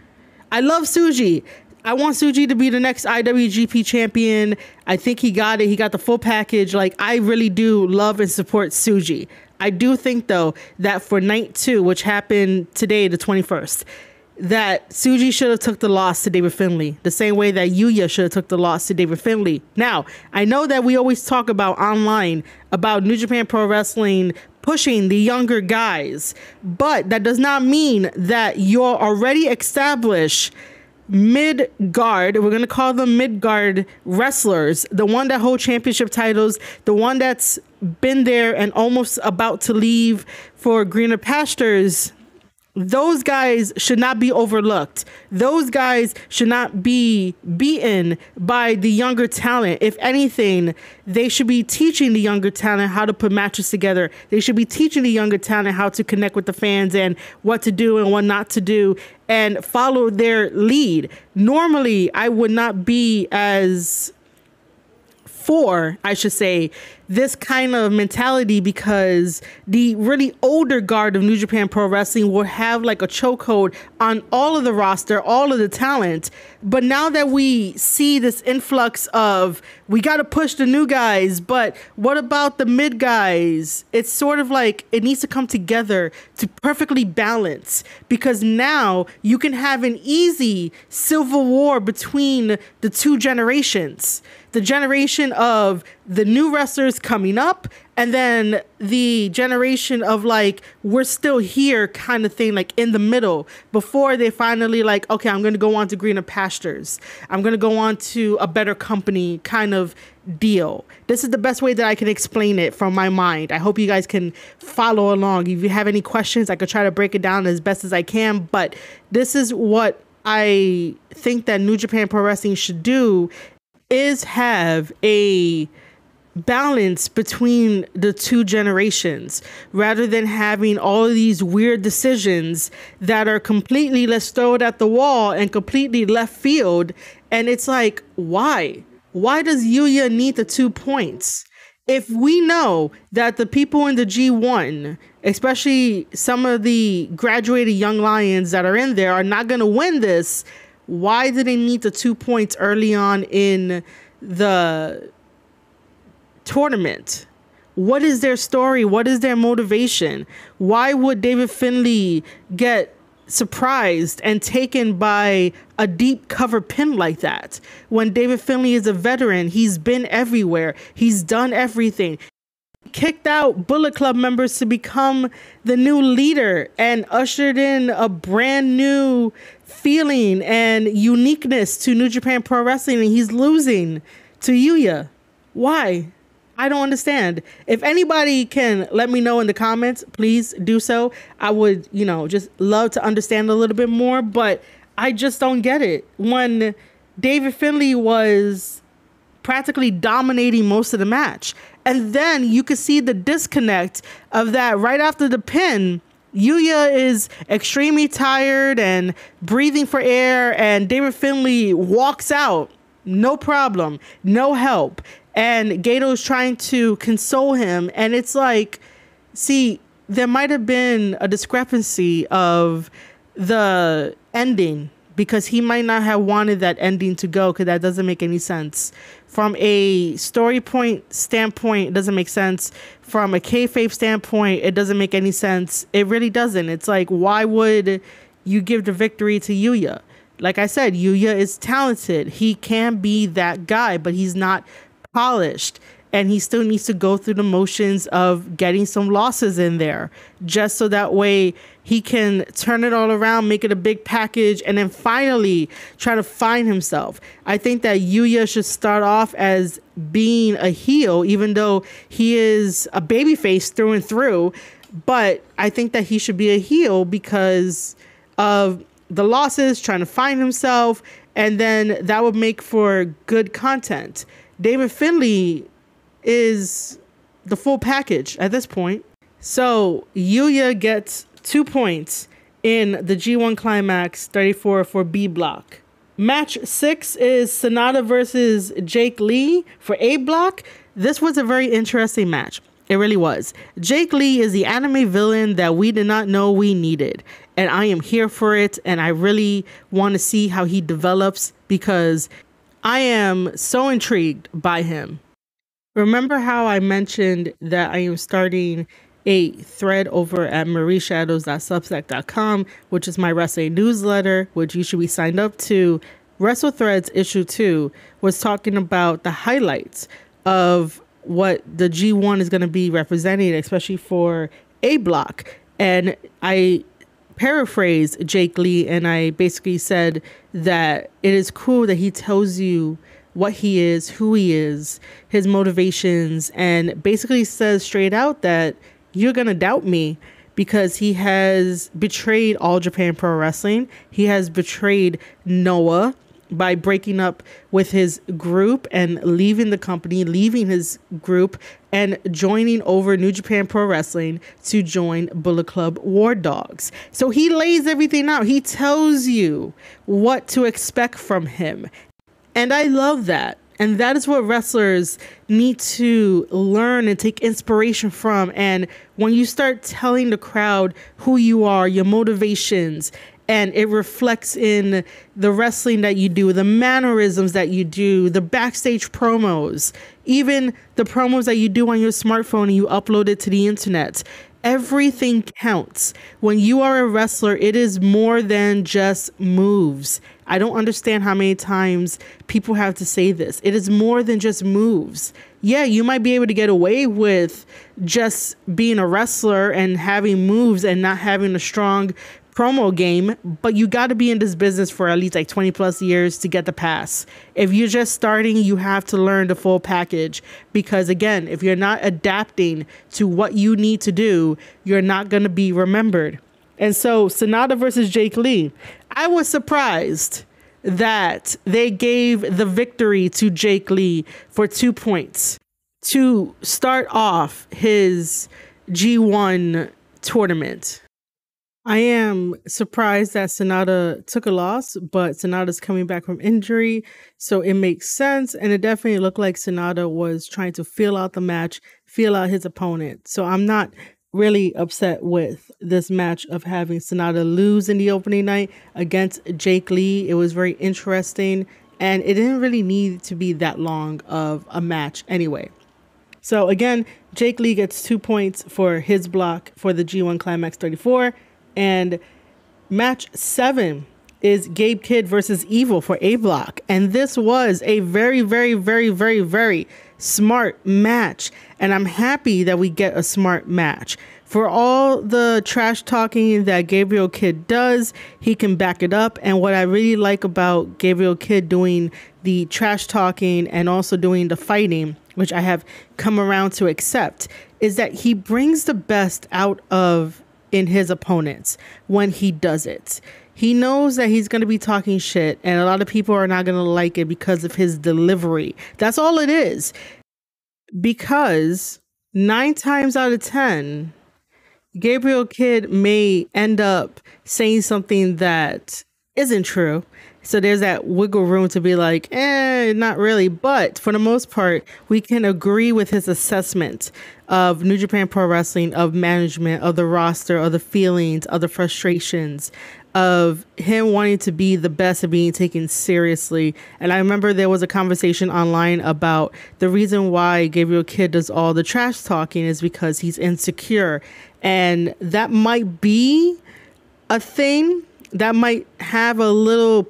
I love Tsuji. I want Tsuji to be the next IWGP champion. I think he got it. He got the full package. Like, I really do love and support Tsuji. I do think, though, that for night 2, which happened today, the 21st, that Tsuji should have took the loss to David Finlay, the same way that Yuya should have took the loss to David Finlay. Now, I know that we always talk about online about New Japan Pro Wrestling pushing the younger guys, but that does not mean that you're already established mid-guard, we're going to call them mid-guard wrestlers, the one that hold championship titles, the one that's been there and almost about to leave for greener pastures. Those guys should not be overlooked. Those guys should not be beaten by the younger talent. If anything, they should be teaching the younger talent how to put matches together. They should be teaching the younger talent how to connect with the fans and what to do and what not to do and follow their lead. Normally, I would not be as for, I should say, this kind of mentality because the really older guard of New Japan Pro Wrestling will have like a chokehold on all of the roster, all of the talent. But now that we see this influx of, we got to push the new guys, but what about the mid guys? It's sort of like it needs to come together to perfectly balance, because now you can have an easy civil war between the two generations. The generation of the new wrestlers coming up, and then the generation of like, we're still here kind of thing, like in the middle, before they finally like, okay, I'm going to go on to greener pastures. I'm going to go on to a better company kind of deal. This is the best way that I can explain it from my mind. I hope you guys can follow along. If you have any questions, I could try to break it down as best as I can, but this is what I think that New Japan Pro Wrestling should do is have a balance between the two generations rather than having all of these weird decisions that are completely, let's throw it at the wall, and completely left field. And it's like, why? Why does Yuya need the 2 points? If we know that the people in the G1, especially some of the graduated young lions that are in there, are not going to win this, why do they need the 2 points early on in the tournament? What is their story? What is their motivation? Why would David Finlay get surprised and taken by a deep cover pin like that when David Finlay is a veteran? He's been everywhere. He's done everything. He kicked out Bullet Club members to become the new leader and ushered in a brand new feeling and uniqueness to New Japan Pro Wrestling, and he's losing to Yuya. Why? I don't understand. If anybody can let me know in the comments, please do so. I would, just love to understand a little bit more, but I just don't get it. When David Finlay was practically dominating most of the match, and then you could see the disconnect of that right after the pin. Yuya is extremely tired and breathing for air, and David Finlay walks out. No problem. No help. And Gato's trying to console him. And it's like, see, there might have been a discrepancy of the ending because he might not have wanted that ending to go, because that doesn't make any sense. From a story point standpoint, it doesn't make sense. From a kayfabe standpoint, it doesn't make any sense. It really doesn't. It's like, why would you give the victory to Yuya? Like I said, Yuya is talented. He can be that guy, but he's not polished, and he still needs to go through the motions of getting some losses in there just so that way he can turn it all around, make it a big package, and then finally try to find himself. I think that Yuya should start off as being a heel, even though he is a babyface through and through, but I think that he should be a heel because of the losses, trying to find himself, and then that would make for good content. David Finlay is the full package at this point. So Yuya gets 2 points in the G1 Climax 34 for B block. Match 6 is Sonata versus Jake Lee for A block. This was a very interesting match. It really was. Jake Lee is the anime villain that we did not know we needed. And I am here for it. And I really want to see how he develops because I am so intrigued by him. Remember how I mentioned that I am starting a thread over at marieshadows.substack.com, which is my wrestling newsletter, which you should be signed up to. Wrestle Threads issue 2 was talking about the highlights of what the G1 is going to be representing, especially for A block. And I paraphrased Jake Lee, and I basically said that it is cool that he tells you what he is, who he is, his motivations, and basically says straight out that you're going to doubt me because he has betrayed All Japan Pro Wrestling. He has betrayed Noah by breaking up with his group and leaving the company, leaving his group, and joining over New Japan Pro Wrestling to join Bullet Club War Dogs. So he lays everything out. He tells you what to expect from him. And I love that. And that is what wrestlers need to learn and take inspiration from. And when you start telling the crowd who you are, your motivations, and it reflects in the wrestling that you do, the mannerisms that you do, the backstage promos, even the promos that you do on your smartphone and you upload it to the internet. Everything counts. When you are a wrestler, it is more than just moves. I don't understand how many times people have to say this. It is more than just moves. Yeah, you might be able to get away with just being a wrestler and having moves and not having a strong promo game, but you got to be in this business for at least like 20 plus years to get the pass. If you're just starting, you have to learn the full package, because again, if you're not adapting to what you need to do, you're not going to be remembered. And so Sonata versus Jake Lee. I was surprised that they gave the victory to Jake Lee for 2 points to start off his G1 tournament. I am surprised that Sonata took a loss, but Sonata's coming back from injury, so it makes sense. And it definitely looked like Sonata was trying to feel out the match, feel out his opponent. So I'm not really upset with this match of having Sonata lose in the opening night against Jake Lee. It was very interesting, and it didn't really need to be that long of a match anyway. So again, Jake Lee gets 2 points for his block for the G1 Climax 34. And match 7 is Gabe Kidd versus Evil for A block. And this was a very, very, very, very, very smart match. And I'm happy that we get a smart match. For all the trash talking that Gabriel Kidd does, he can back it up. And what I really like about Gabriel Kidd doing the trash talking and also doing the fighting, which I have come around to accept, is that he brings the best out of in his opponents when he does it. He knows that he's going to be talking shit, and a lot of people are not going to like it because of his delivery. That's all it is. Because 9 times out of 10, Gabriel Kidd may end up saying something that isn't true. So there's that wiggle room to be like, not really. But for the most part, we can agree with his assessment of New Japan Pro Wrestling, of management, of the roster, of the feelings, of the frustrations, of him wanting to be the best and being taken seriously. And I remember there was a conversation online about the reason why Gabriel Kidd does all the trash talking is because he's insecure. And that might be a thing that might have a little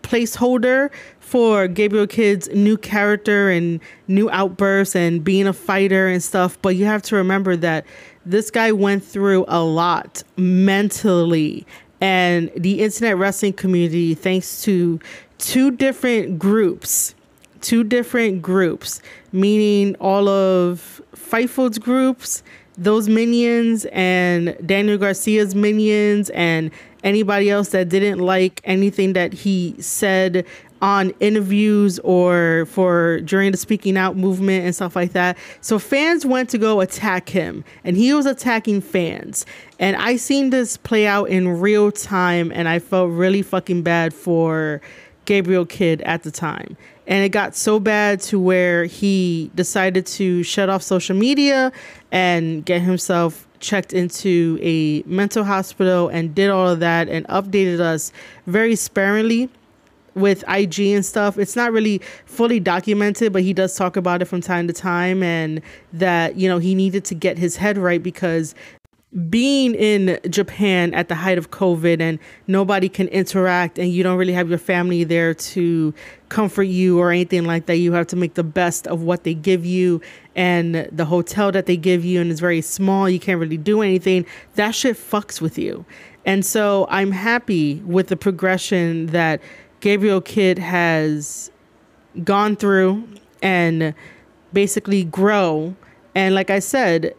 placeholder for Gabriel Kidd's new character and new outbursts and being a fighter and stuff. But you have to remember that this guy went through a lot mentally, and the internet wrestling community, thanks to two different groups, meaning all of Fightful's groups, those minions, and Daniel Garcia's minions, and anybody else that didn't like anything that he said on interviews or for during the speaking out movement and stuff like that. So fans went to go attack him, and he was attacking fans. And I seen this play out in real time, and I felt really fucking bad for Gabriel Kidd at the time. And it got so bad to where he decided to shut off social media and get himself checked into a mental hospital and did all of that and updated us very sparingly with IG and stuff. It's not really fully documented, but he does talk about it from time to time, and that, you know, he needed to get his head right because being in Japan at the height of COVID and nobody can interact and you don't really have your family there to comfort you or anything like that. You have to make the best of what they give you, and the hotel that they give you, and it's very small. You can't really do anything. That shit fucks with you. And so I'm happy with the progression that Gabriel Kidd has gone through and basically grow. And like I said,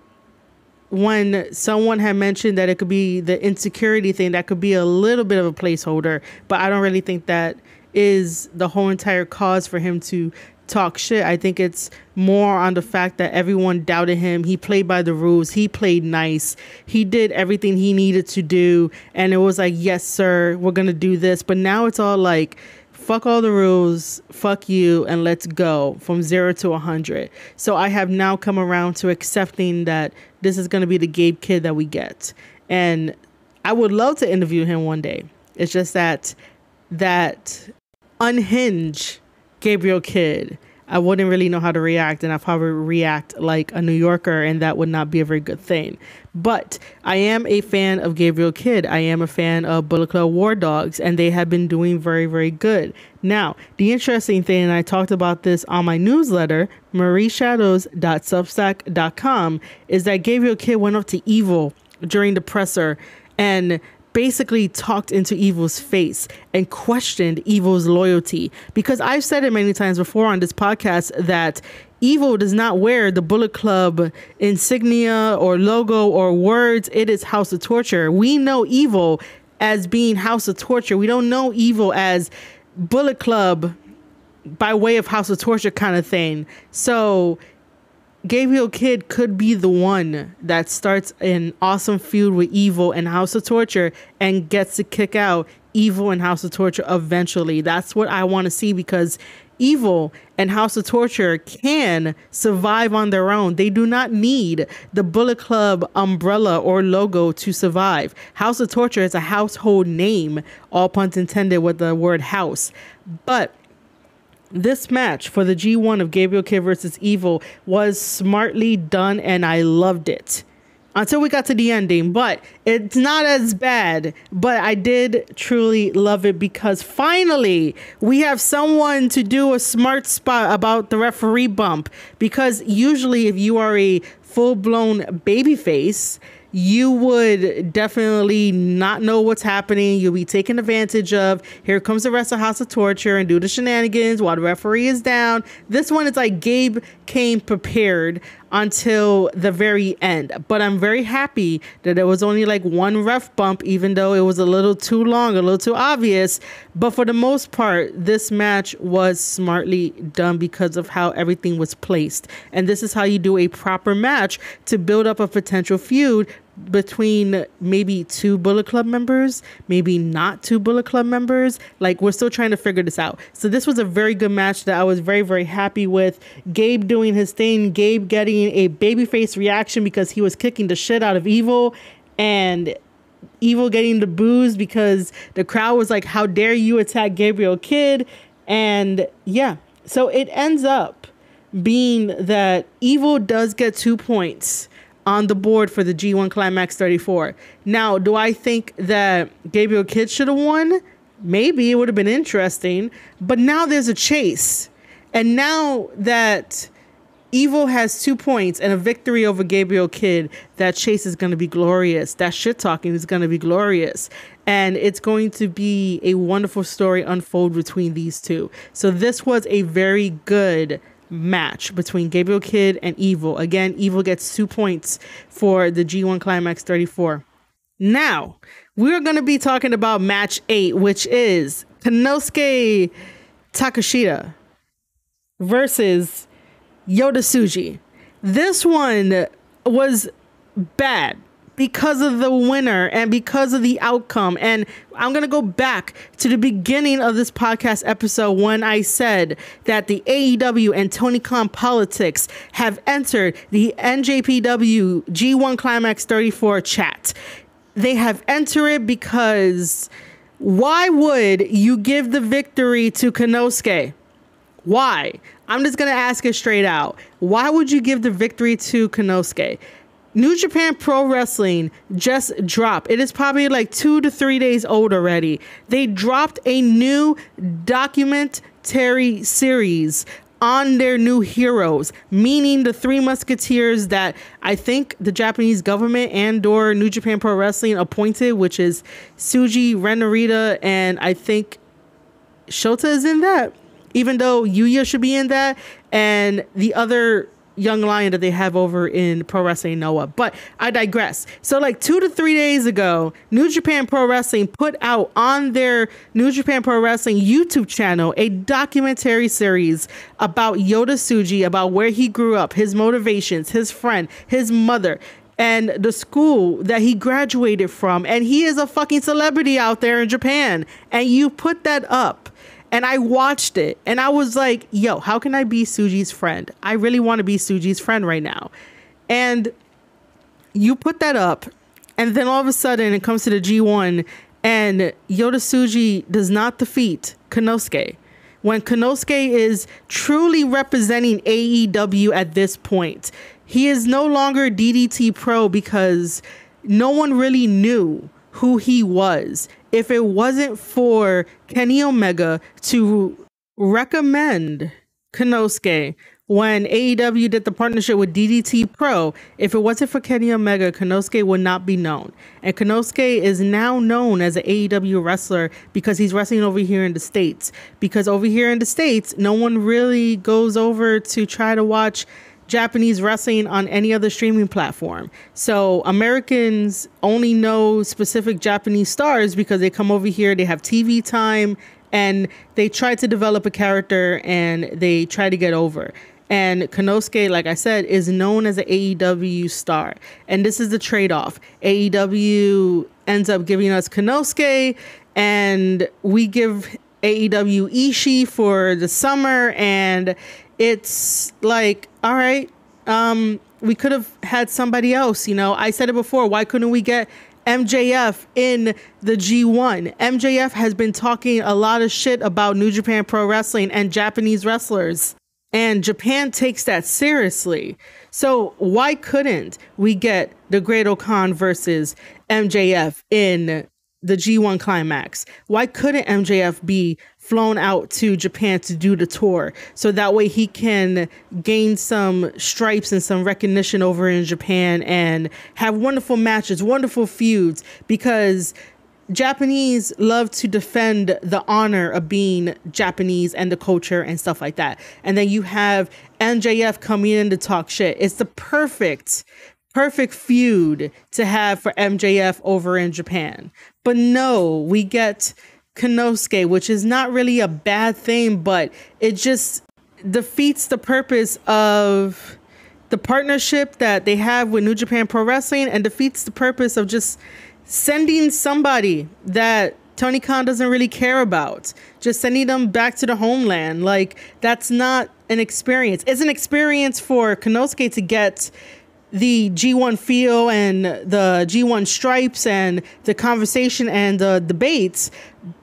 when someone had mentioned that it could be the insecurity thing, that could be a little bit of a placeholder, but I don't really think that is the whole entire cause for him to talk shit. I think it's more on the fact that everyone doubted him. He played by the rules. He played nice. He did everything he needed to do. And it was like, yes, sir, we're going to do this. But now it's all like, fuck all the rules, fuck you, and let's go from 0 to 100. So I have now come around to accepting that this is going to be the Gabe Kidd that we get. And I would love to interview him one day. It's just that unhinged Gabriel Kidd, I wouldn't really know how to react, and I'd probably react like a New Yorker, and that would not be a very good thing. But I am a fan of Gabriel Kidd. I am a fan of Bullet Club War Dogs, and they have been doing very, very good. Now, the interesting thing, and I talked about this on my newsletter, marieshadows.substack.com, is that Gabriel Kidd went up to Evil during the presser and basically talked into Evil's face and questioned Evil's loyalty. Because I've said it many times before on this podcast that Evil does not wear the Bullet Club insignia or logo or words. It is House of Torture. We know Evil as being House of Torture. We don't know Evil as Bullet Club by way of House of Torture kind of thing. So Gabriel Kidd could be the one that starts an awesome feud with Evil and House of Torture and gets to kick out Evil and House of Torture eventually. That's what I want to see, because Evil and House of Torture can survive on their own. They do not need the Bullet Club umbrella or logo to survive. House of Torture is a household name, all puns intended with the word house. But this match for the G1 of Gabriel Kidd versus Evil was smartly done, and I loved it. Until we got to the ending, but it's not as bad. But I did truly love it, because finally we have someone to do a smart spot about the referee bump. Because usually if you are a full-blown babyface, you would definitely not know what's happening. You'll be taken advantage of. Here comes the rest of House of Torture and do the shenanigans while the referee is down. This one is like Gabe came prepared until the very end. But I'm very happy that there was only like one ref bump, even though it was a little too long, a little too obvious. But for the most part, this match was smartly done because of how everything was placed. And this is how you do a proper match to build up a potential feud between maybe two Bullet Club members, maybe not two Bullet Club members. Like, we're still trying to figure this out. So this was a very good match that I was very, very happy with. Gabe doing his thing, Gabe getting a babyface reaction because he was kicking the shit out of Evil, and Evil getting the boos because the crowd was like, how dare you attack Gabriel Kidd? And yeah, so it ends up being that Evil does get 2 points on the board for the G1 Climax 34. Now, do I think that Gabriel Kidd should have won? Maybe. It would have been interesting. But now there's a chase. And now that Evil has 2 points and a victory over Gabriel Kidd, that chase is going to be glorious. That shit talking is going to be glorious. And it's going to be a wonderful story unfold between these two. So this was a very good match between Gabriel Kidd and Evil. Again, Evil gets 2 points for the G1 Climax 34. Now, we're going to be talking about match 8, which is Konosuke Takeshita versus Yota Tsuji. This one was bad because of the winner and because of the outcome. And I'm going to go back to the beginning of this podcast episode when I said that the AEW and Tony Khan politics have entered the NJPW G1 Climax 34 chat. They have entered it because why would you give the victory to Konosuke? Why? I'm just going to ask it straight out. Why would you give the victory to Konosuke? New Japan Pro Wrestling just dropped. It is probably like 2 to 3 days old already. They dropped a new documentary series on their new heroes, meaning the Three Musketeers that I think the Japanese government and or New Japan Pro Wrestling appointed, which is Tsuji, Ren Narita, and I think Shota is in that, even though Yuya should be in that, and the other young lion that they have over in Pro Wrestling Noah. But I digress. So like 2 to 3 days ago, New Japan Pro Wrestling put out on their New Japan Pro Wrestling YouTube channel a documentary series about Yota Tsuji, about where he grew up, his motivations, his friend, his mother, and the school that he graduated from. And he is a fucking celebrity out there in Japan. And you put that up. And I watched it and I was like, yo, how can I be Tsuji's friend? I really want to be Tsuji's friend right now. And you put that up, and then all of a sudden it comes to the G1 and Yota Tsuji does not defeat Konosuke, when Konosuke is truly representing AEW at this point. He is no longer DDT Pro because no one really knew who he was. If it wasn't for Kenny Omega to recommend Konosuke when AEW did the partnership with DDT Pro, if it wasn't for Kenny Omega, Konosuke would not be known. And Konosuke is now known as an AEW wrestler because he's wrestling over here in the States. Because over here in the States, no one really goes over to try to watch Japanese wrestling on any other streaming platform. So Americans only know specific Japanese stars because they come over here, they have TV time, and they try to develop a character and they try to get over. And Konosuke, like I said, is known as an AEW star. And this is the trade-off. AEW ends up giving us Konosuke, and we give AEW Ishii for the summer. And it's like, all right, we could have had somebody else. You know, I said it before. Why couldn't we get MJF in the G1? MJF has been talking a lot of shit about New Japan Pro Wrestling and Japanese wrestlers. And Japan takes that seriously. So why couldn't we get the Great Khan versus MJF in the G1 Climax? Why couldn't MJF be flown out to Japan to do the tour? So that way he can gain some stripes and some recognition over in Japan and have wonderful matches, wonderful feuds, because Japanese love to defend the honor of being Japanese and the culture and stuff like that. And then you have MJF coming in to talk shit. It's the perfect feud to have for MJF over in Japan. But no, we get Konosuke, which is not really a bad thing, but it just defeats the purpose of the partnership that they have with New Japan Pro Wrestling, and defeats the purpose of just sending somebody that Tony Khan doesn't really care about, just sending them back to the homeland. Like, that's not an experience. It's an experience for Konosuke to get the G1 feel and the G1 stripes and the conversation and the debates.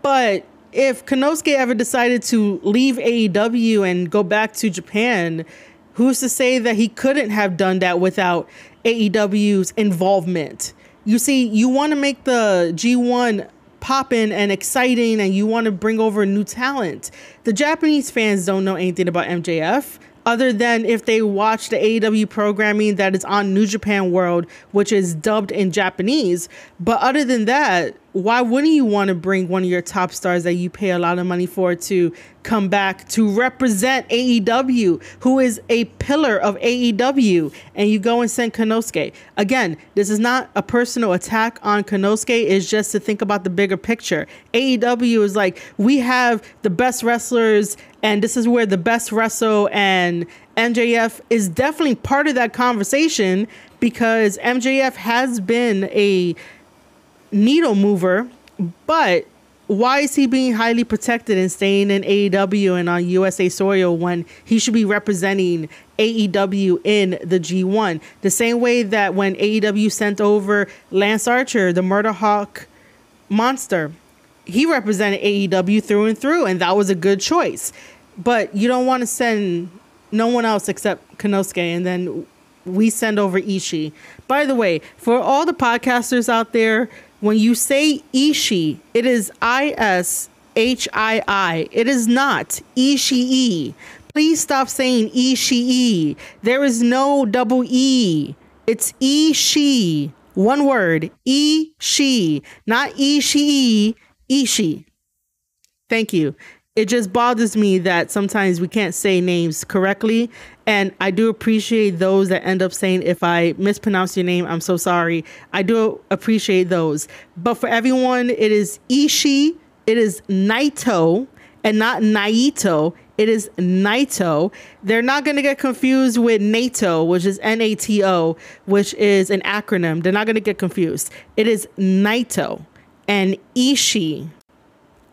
But if Konosuke ever decided to leave AEW and go back to Japan, who's to say that he couldn't have done that without AEW's involvement? You see, you want to make the G1 poppin' and exciting, and you want to bring over new talent. The Japanese fans don't know anything about MJF, other than if they watch the AEW programming that is on New Japan World, which is dubbed in Japanese. But other than that, why wouldn't you want to bring one of your top stars that you pay a lot of money for to come back to represent AEW, who is a pillar of AEW, and you go and send Konosuke? Again, this is not a personal attack on Konosuke. It's just to think about the bigger picture. AEW is like, we have the best wrestlers, and this is where the best wrestle, and MJF is definitely part of that conversation, because MJF has been a needle mover. But why is he being highly protected and staying in AEW and on USA soil when he should be representing AEW in the G1? The same way that when AEW sent over Lance Archer, the Murder Hawk monster, he represented AEW through and through, and that was a good choice. But you don't want to send no one else except Konosuke, and then we send over Ishii. By the way, for all the podcasters out there, when you say Ishii, it is Ishii. It is not Ishii. Please stop saying Ishii. There is no double E. It's Ishii. One word. Ishii. Not Ishii. Ishii. Thank you. It just bothers me that sometimes we can't say names correctly. And I do appreciate those that end up saying, if I mispronounce your name, I'm so sorry. I do appreciate those. But for everyone, it is Ishii. It is Naito and not Naito. It is Naito. They're not going to get confused with NATO, which is NATO, which is an acronym. They're not going to get confused. It is Naito and Ishii.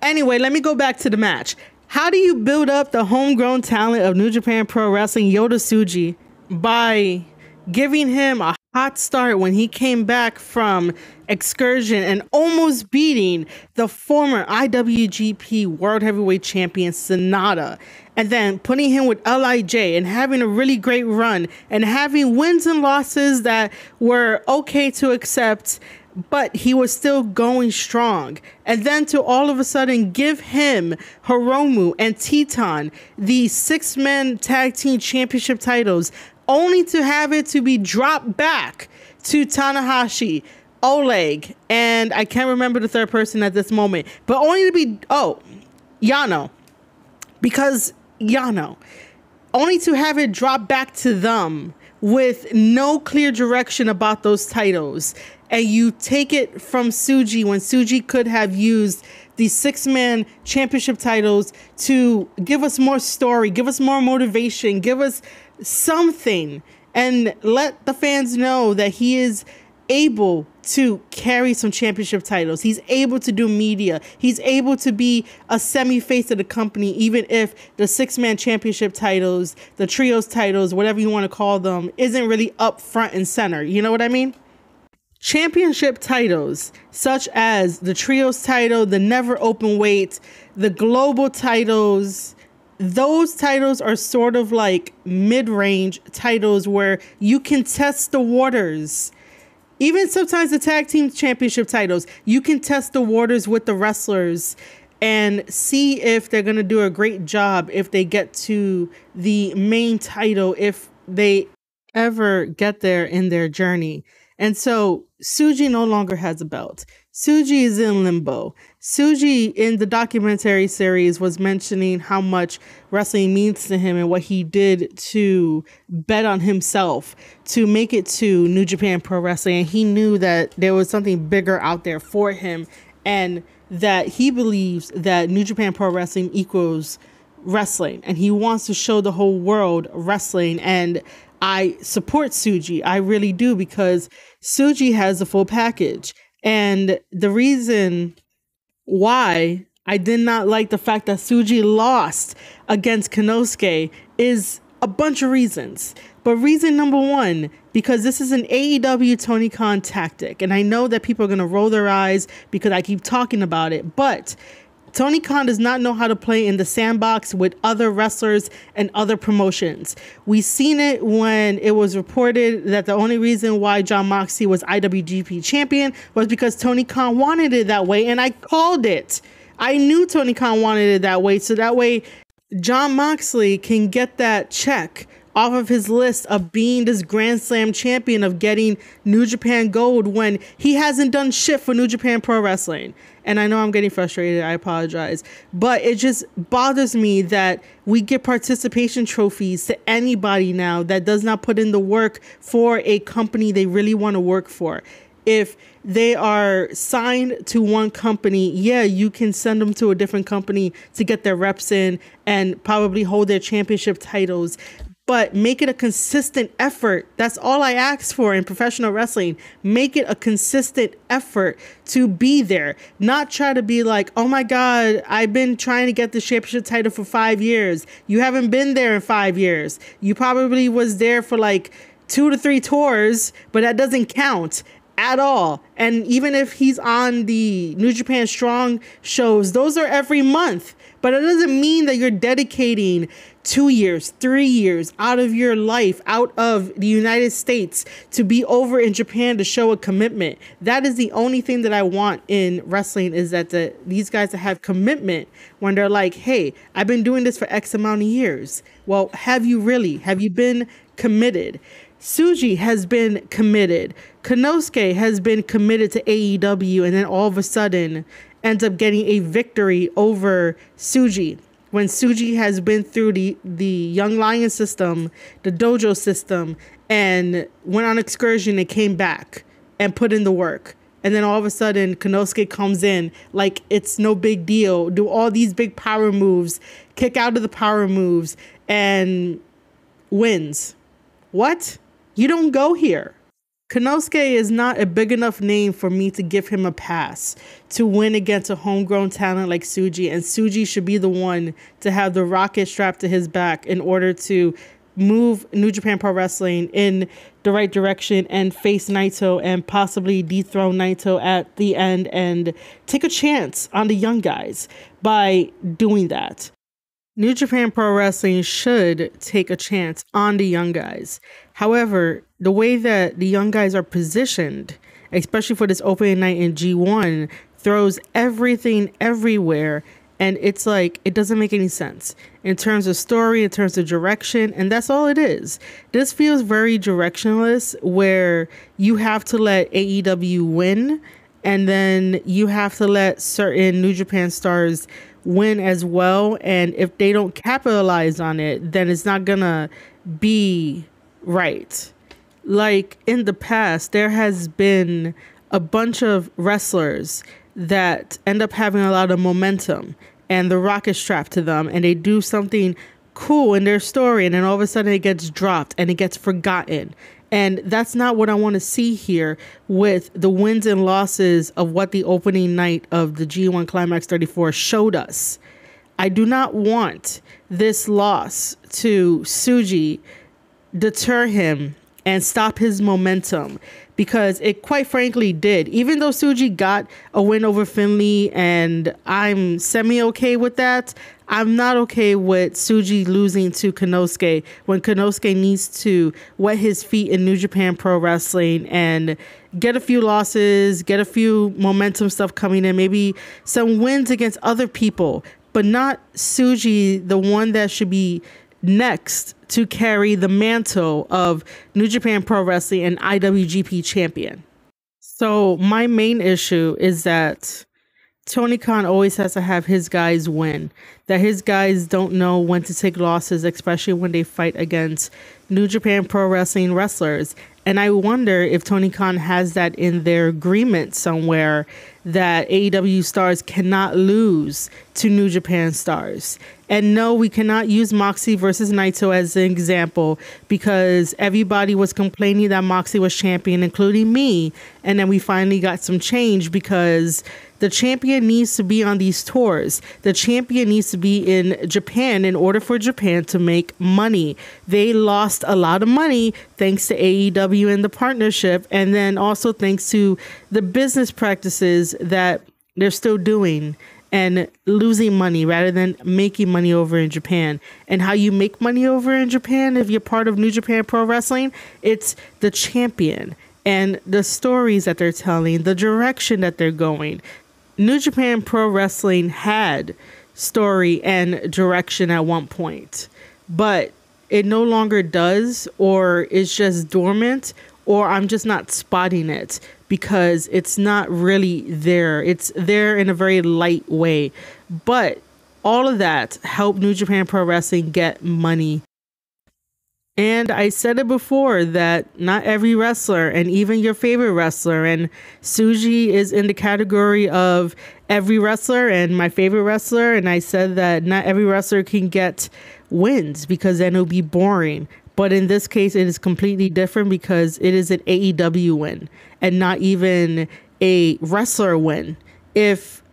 Anyway, let me go back to the match. How do you build up the homegrown talent of New Japan Pro Wrestling, Yota Tsuji, by giving him a hot start when he came back from excursion and almost beating the former IWGP World Heavyweight Champion Sonata, and then putting him with LIJ and having a really great run and having wins and losses that were okay to accept, but he was still going strong. And then to all of a sudden give him Hiromu and Teton the 6-man tag team championship titles, only to have it to be dropped back to Tanahashi, Oleg, and I can't remember the third person at this moment, but only to be, Yano. Because Yano. Only to have it drop back to them with no clear direction about those titles. And you take it from Tsuji when Tsuji could have used the 6-man championship titles to give us more story, give us more motivation, give us something, and let the fans know that he is able to carry some championship titles. He's able to do media. He's able to be a semi-face of the company, even if the 6-man championship titles, the trios titles, whatever you want to call them, isn't really up front and center. You know what I mean? Championship titles, such as the trios title, the never open weight, the global titles, those titles are sort of like mid-range titles where you can test the waters. Even sometimes the tag team championship titles, you can test the waters with the wrestlers and see if they're going to do a great job if they get to the main title, if they ever get there in their journey. And so Tsuji no longer has a belt. Tsuji is in limbo. Tsuji in the documentary series was mentioning how much wrestling means to him and what he did to bet on himself to make it to New Japan Pro Wrestling. And he knew that there was something bigger out there for him, and that he believes that New Japan Pro Wrestling equals wrestling, and he wants to show the whole world wrestling. And I support Tsuji. I really do, because Tsuji has the full package. And the reason why I did not like the fact that Tsuji lost against Konosuke is a bunch of reasons. But reason number one, because this is an AEW Tony Khan tactic. And I know that people are going to roll their eyes because I keep talking about it. But Tony Khan does not know how to play in the sandbox with other wrestlers and other promotions. We seen it when it was reported that the only reason why Jon Moxley was IWGP champion was because Tony Khan wanted it that way, and I called it. I knew Tony Khan wanted it that way, so that way Jon Moxley can get that check off of his list of being this Grand Slam champion, of getting New Japan Gold, when he hasn't done shit for New Japan Pro Wrestling. And I know I'm getting frustrated. I apologize. But it just bothers me that we give participation trophies to anybody now that does not put in the work for a company they really want to work for. If they are signed to one company, yeah, you can send them to a different company to get their reps in and probably hold their championship titles. But make it a consistent effort. That's all I ask for in professional wrestling. Make it a consistent effort to be there. Not try to be like, oh my God, I've been trying to get the championship title for 5 years. You haven't been there in 5 years. You probably was there for like 2 to 3 tours, but that doesn't count at all. And even if he's on the New Japan Strong shows, those are every month. But it doesn't mean that you're dedicating 2 years, 3 years out of your life, out of the United States, to be over in Japan to show a commitment. That is the only thing that I want in wrestling, is that these guys that have commitment, when they're like, hey, I've been doing this for X amount of years. Well, have you really? Have you been committed? Tsuji has been committed. Konosuke has been committed to AEW, and then all of a sudden ends up getting a victory over Tsuji, when Tsuji has been through the Young Lion system, the dojo system, and went on excursion and came back and put in the work. And then all of a sudden Konosuke comes in like it's no big deal, do all these big power moves, kick out of the power moves, and wins. What? You don't go here. Konosuke is not a big enough name for me to give him a pass to win against a homegrown talent like Tsuji, and Tsuji should be the one to have the rocket strapped to his back in order to move New Japan Pro Wrestling in the right direction and face Naito and possibly dethrone Naito at the end and take a chance on the young guys by doing that. New Japan Pro Wrestling should take a chance on the young guys. However, the way that the young guys are positioned especially for this opening night in G1, throws everything everywhere. And it's like, it doesn't make any sense in terms of story, in terms of direction. And that's all it is. This feels very directionless, where you have to let AEW win, and then you have to let certain New Japan stars win as well. And if they don't capitalize on it, then it's not gonna be right. Like in the past, there has been a bunch of wrestlers that end up having a lot of momentum and the rock is strapped to them and they do something cool in their story, and then all of a sudden it gets dropped and it gets forgotten. And that's not what I want to see here with the wins and losses of what the opening night of the G1 Climax 34 showed us. I do not want this loss to Tsuji deter him and stop his momentum, because it quite frankly did. Even though Tsuji got a win over Finley, and I'm semi-okay with that, I'm not okay with Tsuji losing to Konosuke when Konosuke needs to wet his feet in New Japan Pro Wrestling and get a few losses, get a few momentum stuff coming in, maybe some wins against other people, but not Tsuji, the one that should be next to carry the mantle of New Japan Pro Wrestling and IWGP champion. So my main issue is that Tony Khan always has to have his guys win, that his guys don't know when to take losses, especially when they fight against New Japan Pro Wrestling wrestlers. And I wonder if Tony Khan has that in their agreement somewhere, that AEW stars cannot lose to New Japan stars. And no, we cannot use Moxley versus Naito as an example, because everybody was complaining that Moxley was champion, including me. And then we finally got some change, because the champion needs to be on these tours. The champion needs to be in Japan in order for Japan to make money. They lost a lot of money thanks to AEW and the partnership, and then also thanks to the business practices that they're still doing and losing money rather than making money over in Japan. And how you make money over in Japan, if you're part of New Japan Pro Wrestling, it's the champion and the stories that they're telling, the direction that they're going. New Japan Pro Wrestling had story and direction at one point, but it no longer does, or it's just dormant, or I'm just not spotting it because it's not really there. It's there in a very light way, but all of that helped New Japan Pro Wrestling get money. And I said it before that not every wrestler, and even your favorite wrestler, and Tsuji is in the category of every wrestler and my favorite wrestler. And I said that not every wrestler can get wins, because then it'll be boring. But in this case, it is completely different, because it is an AEW win and not even a wrestler win. If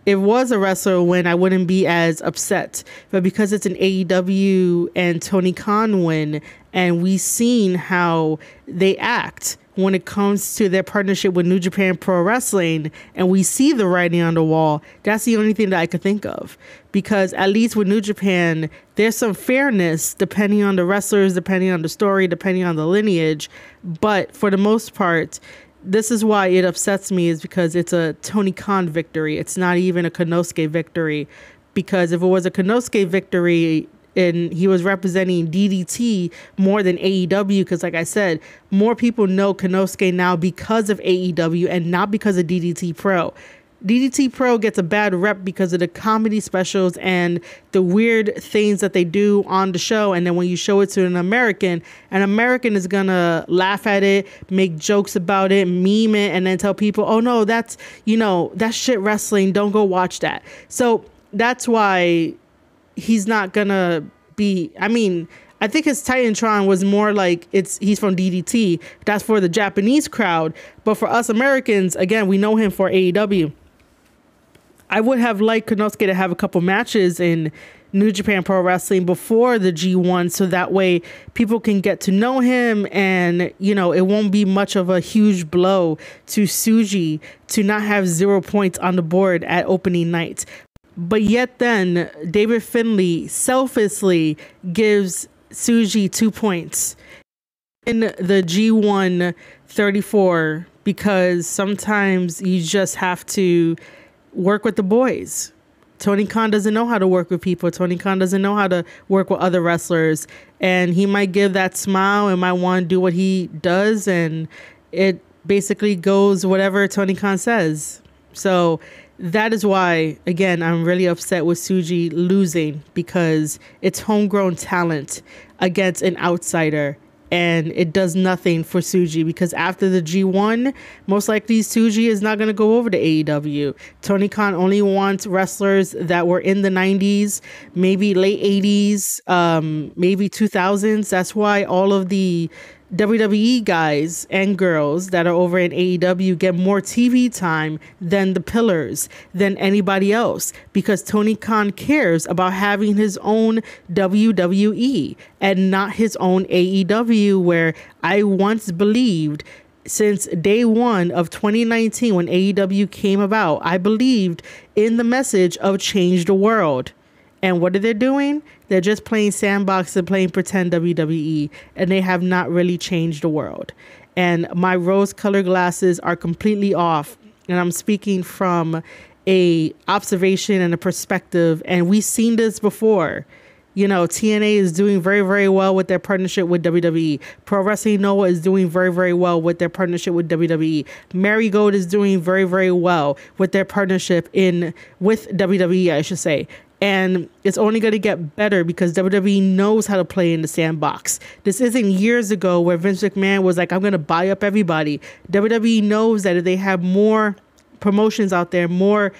it was a wrestler win, I wouldn't be as upset. But because it's an AEW and Tony Khan win, and we've seen how they act when it comes to their partnership with New Japan Pro Wrestling, and we see the writing on the wall, that's the only thing that I could think of. Because at least with New Japan, there's some fairness depending on the wrestlers, depending on the story, depending on the lineage. But for the most part, this is why it upsets me, is because it's a Tony Khan victory. It's not even a Konosuke victory, because if it was a Konosuke victory and he was representing DDT more than AEW, because like I said, more people know Konosuke now because of AEW and not because of DDT Pro. DDT Pro gets a bad rep because of the comedy specials and the weird things that they do on the show. And then when you show it to an American is going to laugh at it, make jokes about it, meme it, and then tell people, oh no, that's shit wrestling. Don't go watch that. So that's why he's not going to be, I think his Titantron was more like he's from DDT. That's for the Japanese crowd. But for us Americans, again, we know him for AEW. I would have liked Konosuke to have a couple matches in New Japan Pro Wrestling before the G1, so that way people can get to know him, and it won't be much of a huge blow to Tsuji to not have 0 points on the board at opening night. But yet then David Finlay selfishly gives Tsuji 2 points in the G1 34 because sometimes you just have to work with the boys. Tony Khan doesn't know how to work with people. Tony Khan doesn't know how to work with other wrestlers. And he might give that smile and might want to do what he does. And it basically goes whatever Tony Khan says. So that is why, again, I'm really upset with Tsuji losing, because it's homegrown talent against an outsider. And it does nothing for Tsuji, because after the G1, most likely Tsuji is not going to go over to AEW. Tony Khan only wants wrestlers that were in the 90s, maybe late 80s, maybe 2000s. That's why all of the WWE guys and girls that are over in AEW get more TV time than the pillars, than anybody else, because Tony Khan cares about having his own WWE and not his own AEW, where I once believed, since day one of 2019 when AEW came about, I believed in the message of change the world. And what are they doing? They're just playing sandbox and playing pretend WWE, and they have not really changed the world. And my rose-colored glasses are completely off, and I'm speaking from a observation and a perspective, and we've seen this before. You know, TNA is doing very, very well with their partnership with WWE. Pro Wrestling Noah is doing very, very well with their partnership with WWE. Marigold is doing very, very well with their partnership with WWE, I should say. And it's only going to get better because WWE knows how to play in the sandbox. This isn't years ago where Vince McMahon was like, I'm going to buy up everybody. WWE knows that if they have more promotions out there, more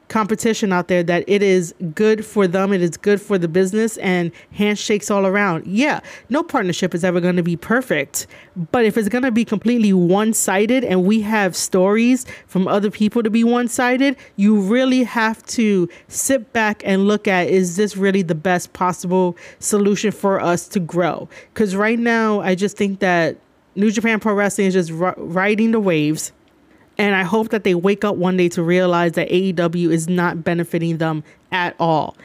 competition out there, that it is good for them, it is good for the business, and handshakes all around. Yeah, no partnership is ever going to be perfect, but if it's going to be completely one-sided and we have stories from other people to be one-sided, you really have to sit back and look at, is this really the best possible solution for us to grow? Because right now, I just think that New Japan Pro Wrestling is just riding the waves. And I hope that they wake up one day to realize that AEW is not benefiting them at all.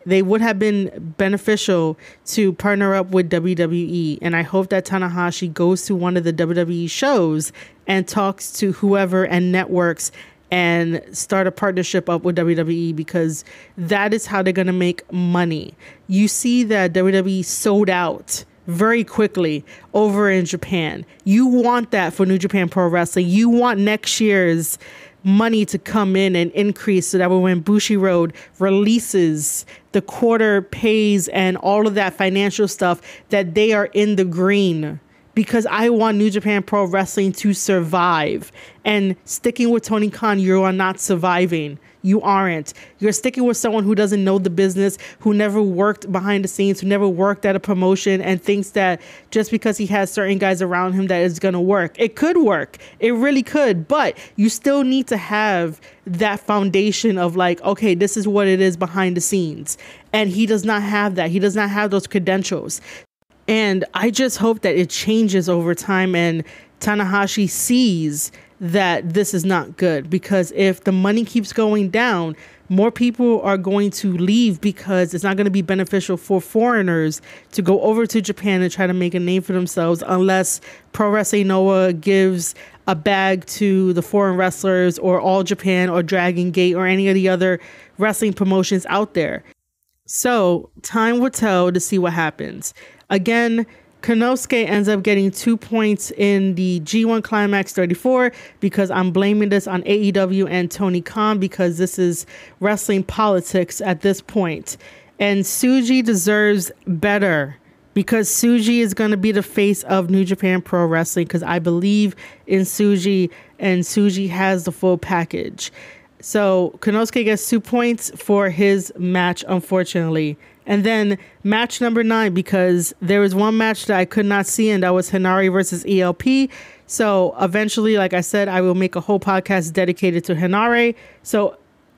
They would have been beneficial to partner up with WWE. And I hope that Tanahashi goes to one of the WWE shows and talks to whoever and networks and start a partnership up with WWE, because that is how they're going to make money. You see that WWE sold out very quickly over in Japan. You want that for New Japan Pro Wrestling. You want next year's money to come in and increase, so that when Bushiroad releases the quarter pays and all of that financial stuff, that they are in the green. Because I want New Japan Pro Wrestling to survive. And sticking with Tony Khan, you are not surviving. You aren't. You're sticking with someone who doesn't know the business, who never worked behind the scenes, who never worked at a promotion, and thinks that just because he has certain guys around him that it's going to work. It could work. It really could. But you still need to have that foundation of like, okay, this is what it is behind the scenes. And he does not have that. He does not have those credentials. And I just hope that it changes over time and Tanahashi sees that this is not good, because if the money keeps going down, more people are going to leave, because it's not going to be beneficial for foreigners to go over to Japan and try to make a name for themselves, unless Pro Wrestling Noah gives a bag to the foreign wrestlers, or All Japan, or Dragon Gate, or any of the other wrestling promotions out there. So time will tell to see what happens. Again, Konosuke ends up getting 2 points in the G1 Climax 34, because I'm blaming this on AEW and Tony Khan, because this is wrestling politics at this point. And Tsuji deserves better, because Tsuji is going to be the face of New Japan Pro Wrestling, because I believe in Tsuji, and Tsuji has the full package. So Konosuke gets 2 points for his match, unfortunately. And then match number 9, because there was one match that I could not see, and that was Hinari versus ELP. So eventually, like I said, I will make a whole podcast dedicated to Hinari. So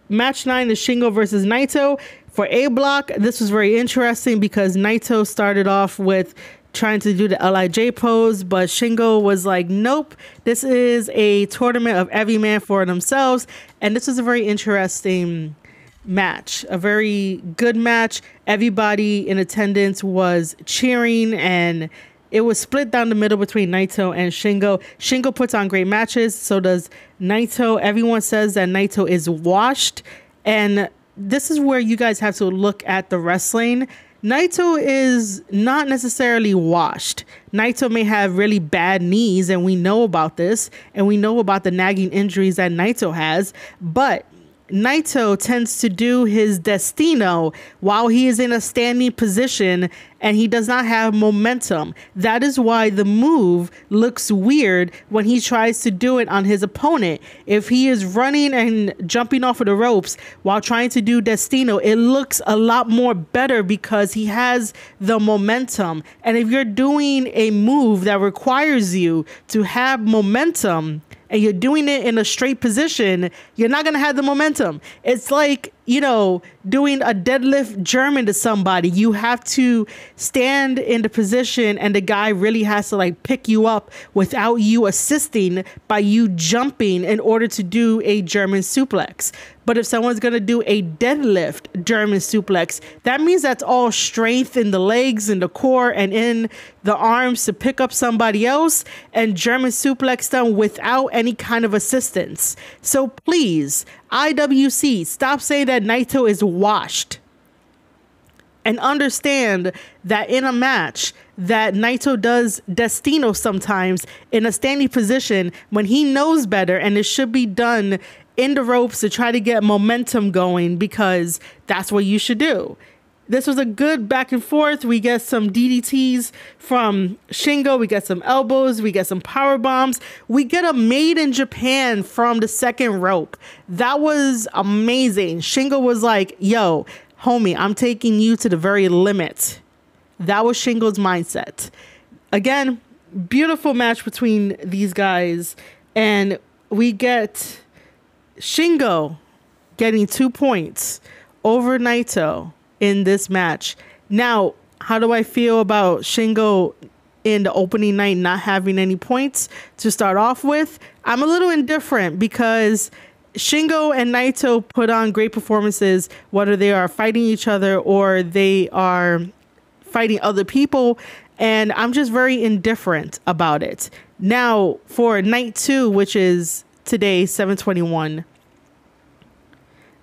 match 9 is Shingo versus Naito. For A Block, this was very interesting, because Naito started off with trying to do the LIJ pose, but Shingo was like, nope, this is a tournament of every man for themselves. And this was a very interesting match, a very good match. Everybody in attendance was cheering, and it was split down the middle between Naito and Shingo. Shingo puts on great matches. So does Naito. Everyone says that Naito is washed. And this is where you guys have to look at the wrestling. Naito is not necessarily washed. Naito may have really bad knees, and we know about this, and we know about the nagging injuries that Naito has, but Naito tends to do his destino while he is in a standing position and he does not have momentum. That is why the move looks weird when he tries to do it on his opponent. If he is running and jumping off of the ropes while trying to do destino, it looks a lot more better because he has the momentum. And if you're doing a move that requires you to have momentum, and you're doing it in a straight position, you're not going to have the momentum. It's like, you know, doing a deadlift German to somebody. You have to stand in the position and the guy really has to like pick you up without you assisting by you jumping in order to do a German suplex. But if someone's going to do a deadlift German suplex, that means that's all strength in the legs and the core and in the arms to pick up somebody else and German suplex them without any kind of assistance. So please, IWC, stop saying that Naito is washed. And understand that in a match that Naito does destino sometimes in a standing position when he knows better, and it should be done in the ropes to try to get momentum going because that's what you should do. This was a good back and forth. We get some DDTs from Shingo. We get some elbows. We get some power bombs. We get a made in Japan from the second rope. That was amazing. Shingo was like, yo, homie, I'm taking you to the very limit. That was Shingo's mindset. Again, beautiful match between these guys. And we get Shingo getting 2 points over Naito in this match. Now, how do I feel about Shingo in the opening night not having any points to start off with? I'm a little indifferent because Shingo and Naito put on great performances, whether they are fighting each other or they are fighting other people, and I'm just very indifferent about it. Now, for night 2, which is today, 7/21,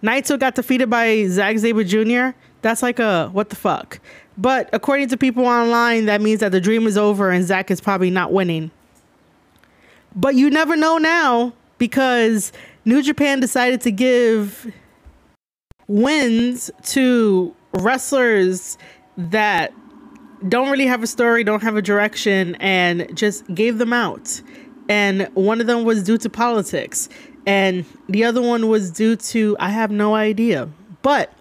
Naito got defeated by Zack Sabre Jr. That's like a what the fuck. But according to people online, that means that the dream is over and Zack is probably not winning. But you never know now because New Japan decided to give wins to wrestlers that don't really have a story, don't have a direction, and just gave them out. And one of them was due to politics. And the other one was due to, I have no idea. But,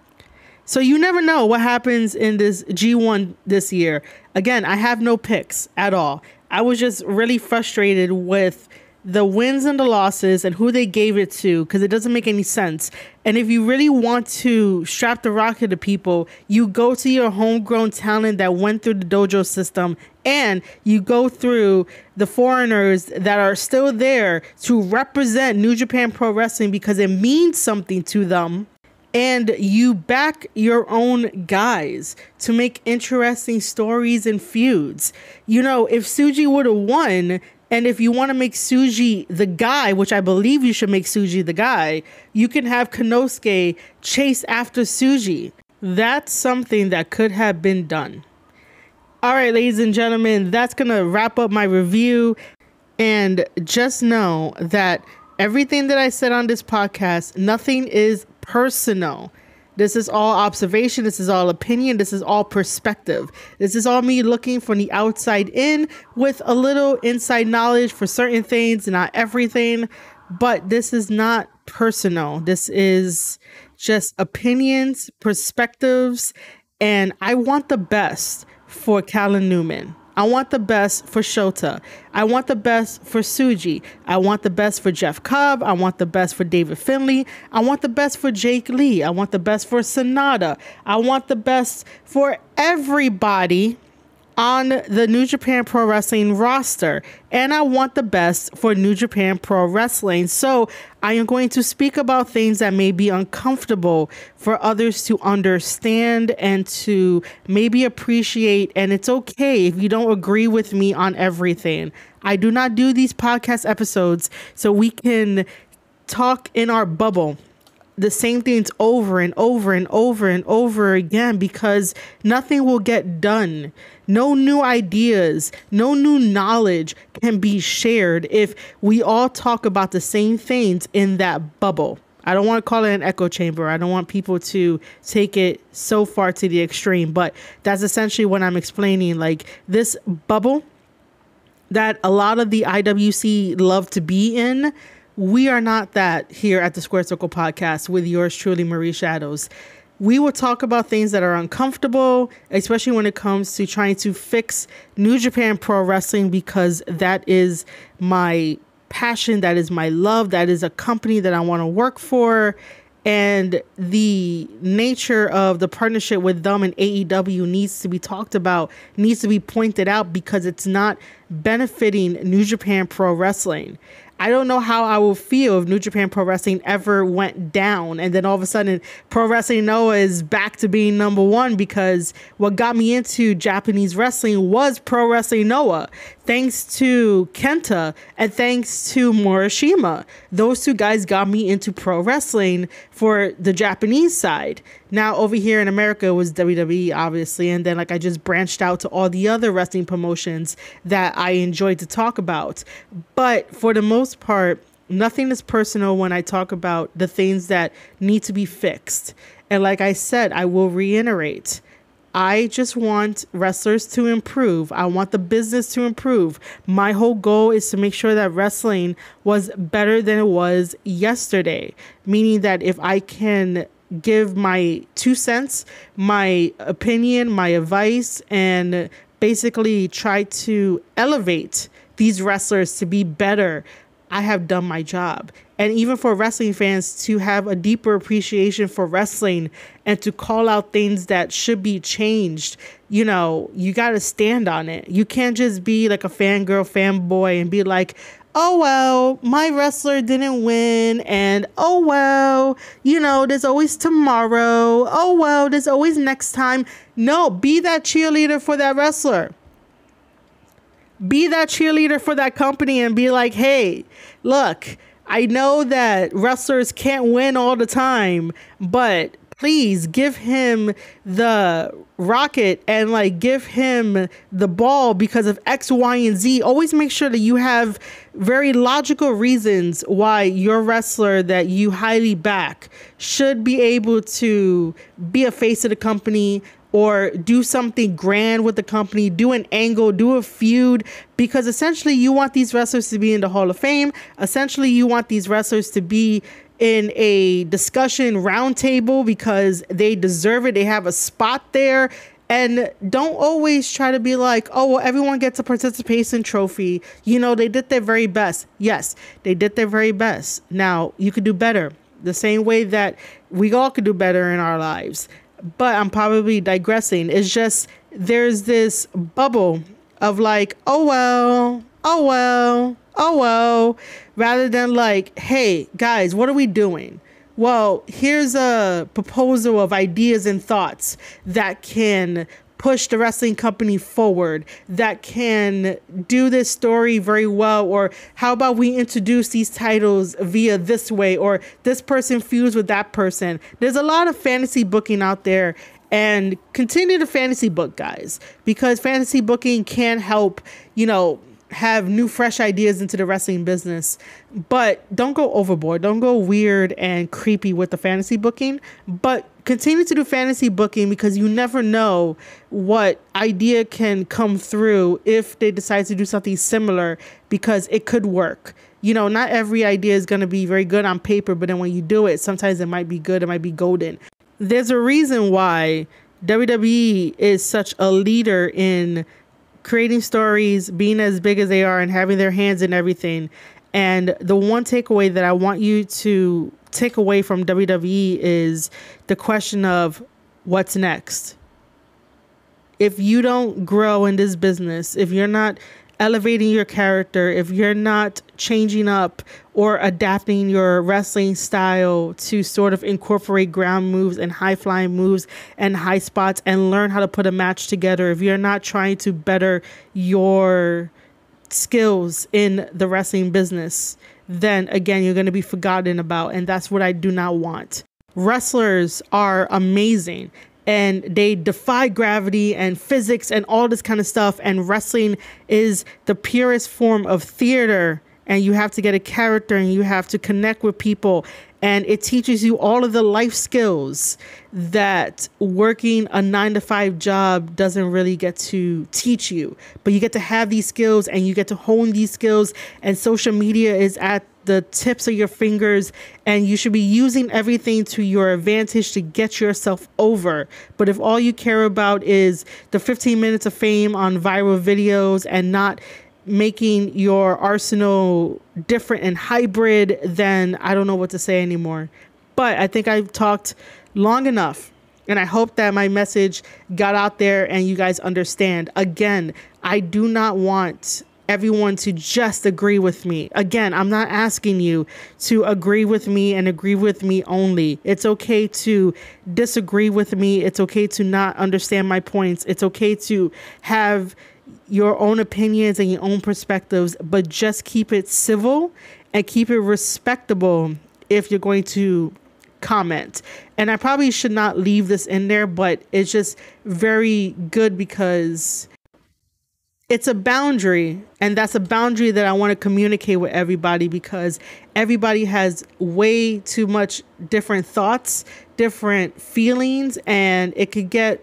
so you never know what happens in this G1 this year. Again, I have no picks at all. I was just really frustrated with the wins and the losses and who they gave it to because it doesn't make any sense. And if you really want to strap the rocket to people, you go to your homegrown talent that went through the dojo system and you go through the foreigners that are still there to represent New Japan Pro Wrestling because it means something to them. And you back your own guys to make interesting stories and feuds. You know, if Tsuji would have won, and if you want to make Tsuji the guy, which I believe you should make Tsuji the guy, you can have Konosuke chase after Tsuji. That's something that could have been done. All right, ladies and gentlemen, that's going to wrap up my review. And just know that everything that I said on this podcast, nothing is personal. This is all observation. This is all opinion. This is all perspective. This is all me looking from the outside in with a little inside knowledge for certain things, not everything. But this is not personal. This is just opinions, perspectives, and I want the best for Callan Newman. I want the best for Shota. I want the best for Tsuji. I want the best for Jeff Cobb. I want the best for David Finlay. I want the best for Jake Lee. I want the best for Sonata. I want the best for everybody on the New Japan Pro Wrestling roster, and I want the best for New Japan Pro Wrestling. So I am going to speak about things that may be uncomfortable for others to understand and to maybe appreciate. And it's okay if you don't agree with me on everything. I do not do these podcast episodes so we can talk in our bubble the same things over and over and over and over again, because nothing will get done. No new ideas, no new knowledge can be shared if we all talk about the same things in that bubble. I don't want to call it an echo chamber. I don't want people to take it so far to the extreme, but that's essentially what I'm explaining. Like this bubble that a lot of the IWC love to be in, we are not that here at the Squared Circle Podcast with yours truly, Marie Shadows. We will talk about things that are uncomfortable, especially when it comes to trying to fix New Japan Pro Wrestling, because that is my passion, that is my love, that is a company that I want to work for. And the nature of the partnership with them and AEW needs to be talked about, needs to be pointed out, because it's not benefiting New Japan Pro Wrestling. I don't know how I will feel if New Japan Pro Wrestling ever went down and then all of a sudden Pro Wrestling Noah is back to being number one, because what got me into Japanese wrestling was Pro Wrestling Noah. Thanks to Kenta and thanks to Morishima. Those two guys got me into pro wrestling for the Japanese side. Now over here in America it was WWE, obviously, and then like I just branched out to all the other wrestling promotions that I enjoyed to talk about. But for the most part, nothing is personal when I talk about the things that need to be fixed. And like I said, I will reiterate, I just want wrestlers to improve. I want the business to improve. My whole goal is to make sure that wrestling was better than it was yesterday. Meaning that if I can give my 2 cents, my opinion, my advice, and basically try to elevate these wrestlers to be better, I have done my job. And even for wrestling fans to have a deeper appreciation for wrestling and to call out things that should be changed, you know, you got to stand on it. You can't just be like a fangirl, fanboy and be like, oh, well, my wrestler didn't win. And, oh, well, you know, there's always tomorrow. Oh, well, there's always next time. No, be that cheerleader for that wrestler. Be that cheerleader for that company and be like, hey, look, I know that wrestlers can't win all the time, but please give him the rocket and like give him the ball because of X, Y, and Z. Always make sure that you have very logical reasons why your wrestler that you highly back should be able to be a face of the company or do something grand with the company, do an angle, do a feud, because essentially you want these wrestlers to be in the Hall of Fame. Essentially, you want these wrestlers to be in a discussion roundtable because they deserve it. They have a spot there. And don't always try to be like, oh, well, everyone gets a participation trophy. You know, they did their very best. Yes, they did their very best. Now, you could do better. The same way that we all could do better in our lives. But I'm probably digressing. It's just there's this bubble of like, oh, well, oh, well, oh, well, rather than like, hey, guys, what are we doing? Well, here's a proposal of ideas and thoughts that can push the wrestling company forward, that can do this story very well. Or how about we introduce these titles via this way, or this person feuds with that person. There's a lot of fantasy booking out there, and continue to fantasy book, guys, because fantasy booking can help, you know, have new fresh ideas into the wrestling business. But don't go overboard. Don't go weird and creepy with the fantasy booking, but continue to do fantasy booking, because you never know what idea can come through if they decide to do something similar, because it could work. You know, not every idea is going to be very good on paper, but then when you do it, sometimes it might be good. It might be golden. There's a reason why WWE is such a leader in creating stories, being as big as they are, and having their hands in everything. And the one takeaway that I want you to take away from WWE is the question of what's next. if you don't grow in this business, if you're not elevating your character, if you're not changing up or adapting your wrestling style to sort of incorporate ground moves and high flying moves and high spots and learn how to put a match together, if you're not trying to better your skills in the wrestling business, then again, you're going to be forgotten about. And that's what I do not want. Wrestlers are amazing and they defy gravity and physics and all this kind of stuff. And wrestling is the purest form of theater. And you have to get a character and you have to connect with people. And it teaches you all of the life skills that working a 9-to-5 job doesn't really get to teach you. But you get to have these skills and you get to hone these skills. And social media is at the tips of your fingers, and you should be using everything to your advantage to get yourself over. But if all you care about is the 15 minutes of fame on viral videos and not making your arsenal different and hybrid, then I don't know what to say anymore. But I think I've talked long enough, and I hope that my message got out there and you guys understand. Again, I do not want everyone to just agree with me. Again, I'm not asking you to agree with me and agree with me only. It's okay to disagree with me. It's okay to not understand my points. It's okay to have your own opinions and your own perspectives, but just keep it civil and keep it respectable if you're going to comment. And I probably should not leave this in there, but it's just very good because it's a boundary, and that's a boundary that I want to communicate with everybody, because everybody has way too much different thoughts, different feelings, and it could get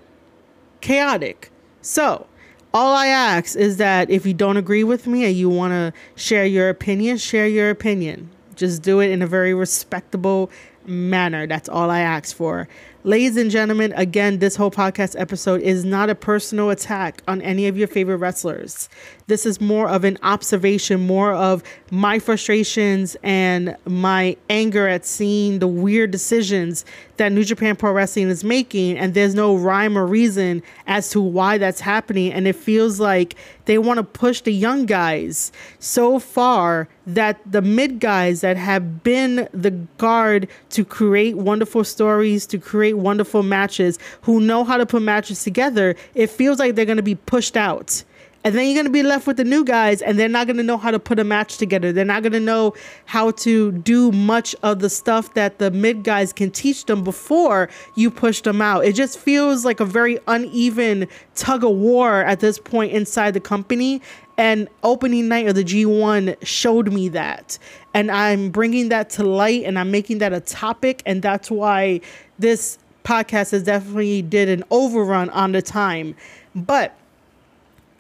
chaotic. So all I ask is that if you don't agree with me and you want to share your opinion, share your opinion. Just do it in a very respectable manner. That's all I ask for. Ladies and gentlemen, again, this whole podcast episode is not a personal attack on any of your favorite wrestlers. This is more of an observation, more of my frustrations and my anger at seeing the weird decisions that New Japan Pro Wrestling is making. And there's no rhyme or reason as to why that's happening. And it feels like they want to push the young guys so far that the mid guys that have been the guard to create wonderful stories, to create wonderful matches, who know how to put matches together, it feels like they're going to be pushed out. And then you're going to be left with the new guys, and they're not going to know how to put a match together. They're not going to know how to do much of the stuff that the mid guys can teach them before you push them out. It just feels like a very uneven tug of war at this point inside the company. And opening night of the G1 showed me that. And I'm bringing that to light, and I'm making that a topic. And that's why this podcast has definitely did an overrun on the time. But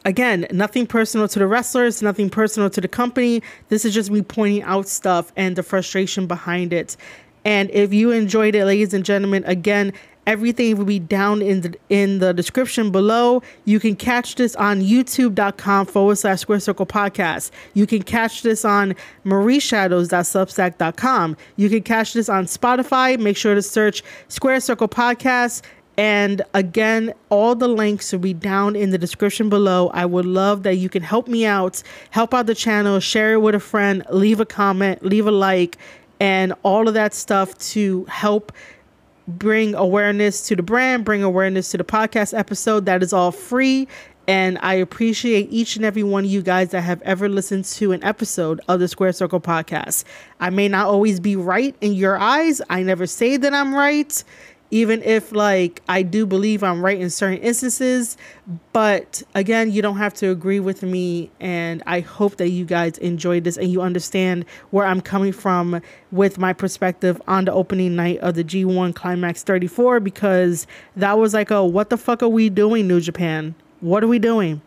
again, nothing personal to the wrestlers, nothing personal to the company. This is just me pointing out stuff and the frustration behind it. And if you enjoyed it, ladies and gentlemen, again, everything will be down in the description below. You can catch this on youtube.com/Squared Circle Podcast. You can catch this on marieshadows.substack.com. You can catch this on Spotify. Make sure to search Squared Circle Podcast. And again, all the links will be down in the description below. I would love that you can help me out, help out the channel, share it with a friend, leave a comment, leave a like, and all of that stuff to help bring awareness to the brand, bring awareness to the podcast episode. That is all free. And I appreciate each and every one of you guys that have ever listened to an episode of the Squared Circle Podcast. I may not always be right in your eyes. I never say that I'm right, even if I do believe I'm right in certain instances. But again, you don't have to agree with me. And I hope that you guys enjoyed this and you understand where I'm coming from with my perspective on the opening night of the G1 Climax 34, because that was like what the fuck are we doing, New Japan? What are we doing?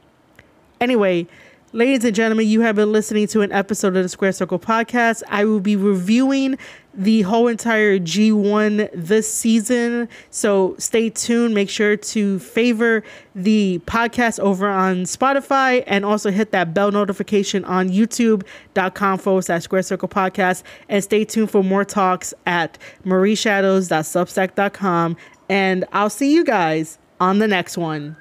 Anyway, ladies and gentlemen, you have been listening to an episode of the Squared Circle Podcast. I will be reviewing the whole entire G1 this season, so stay tuned. Make sure to favor the podcast over on Spotify and also hit that bell notification on youtube.com/Squared Circle Podcast, and stay tuned for more talks at marieshadows.substack.com. And I'll see you guys on the next one.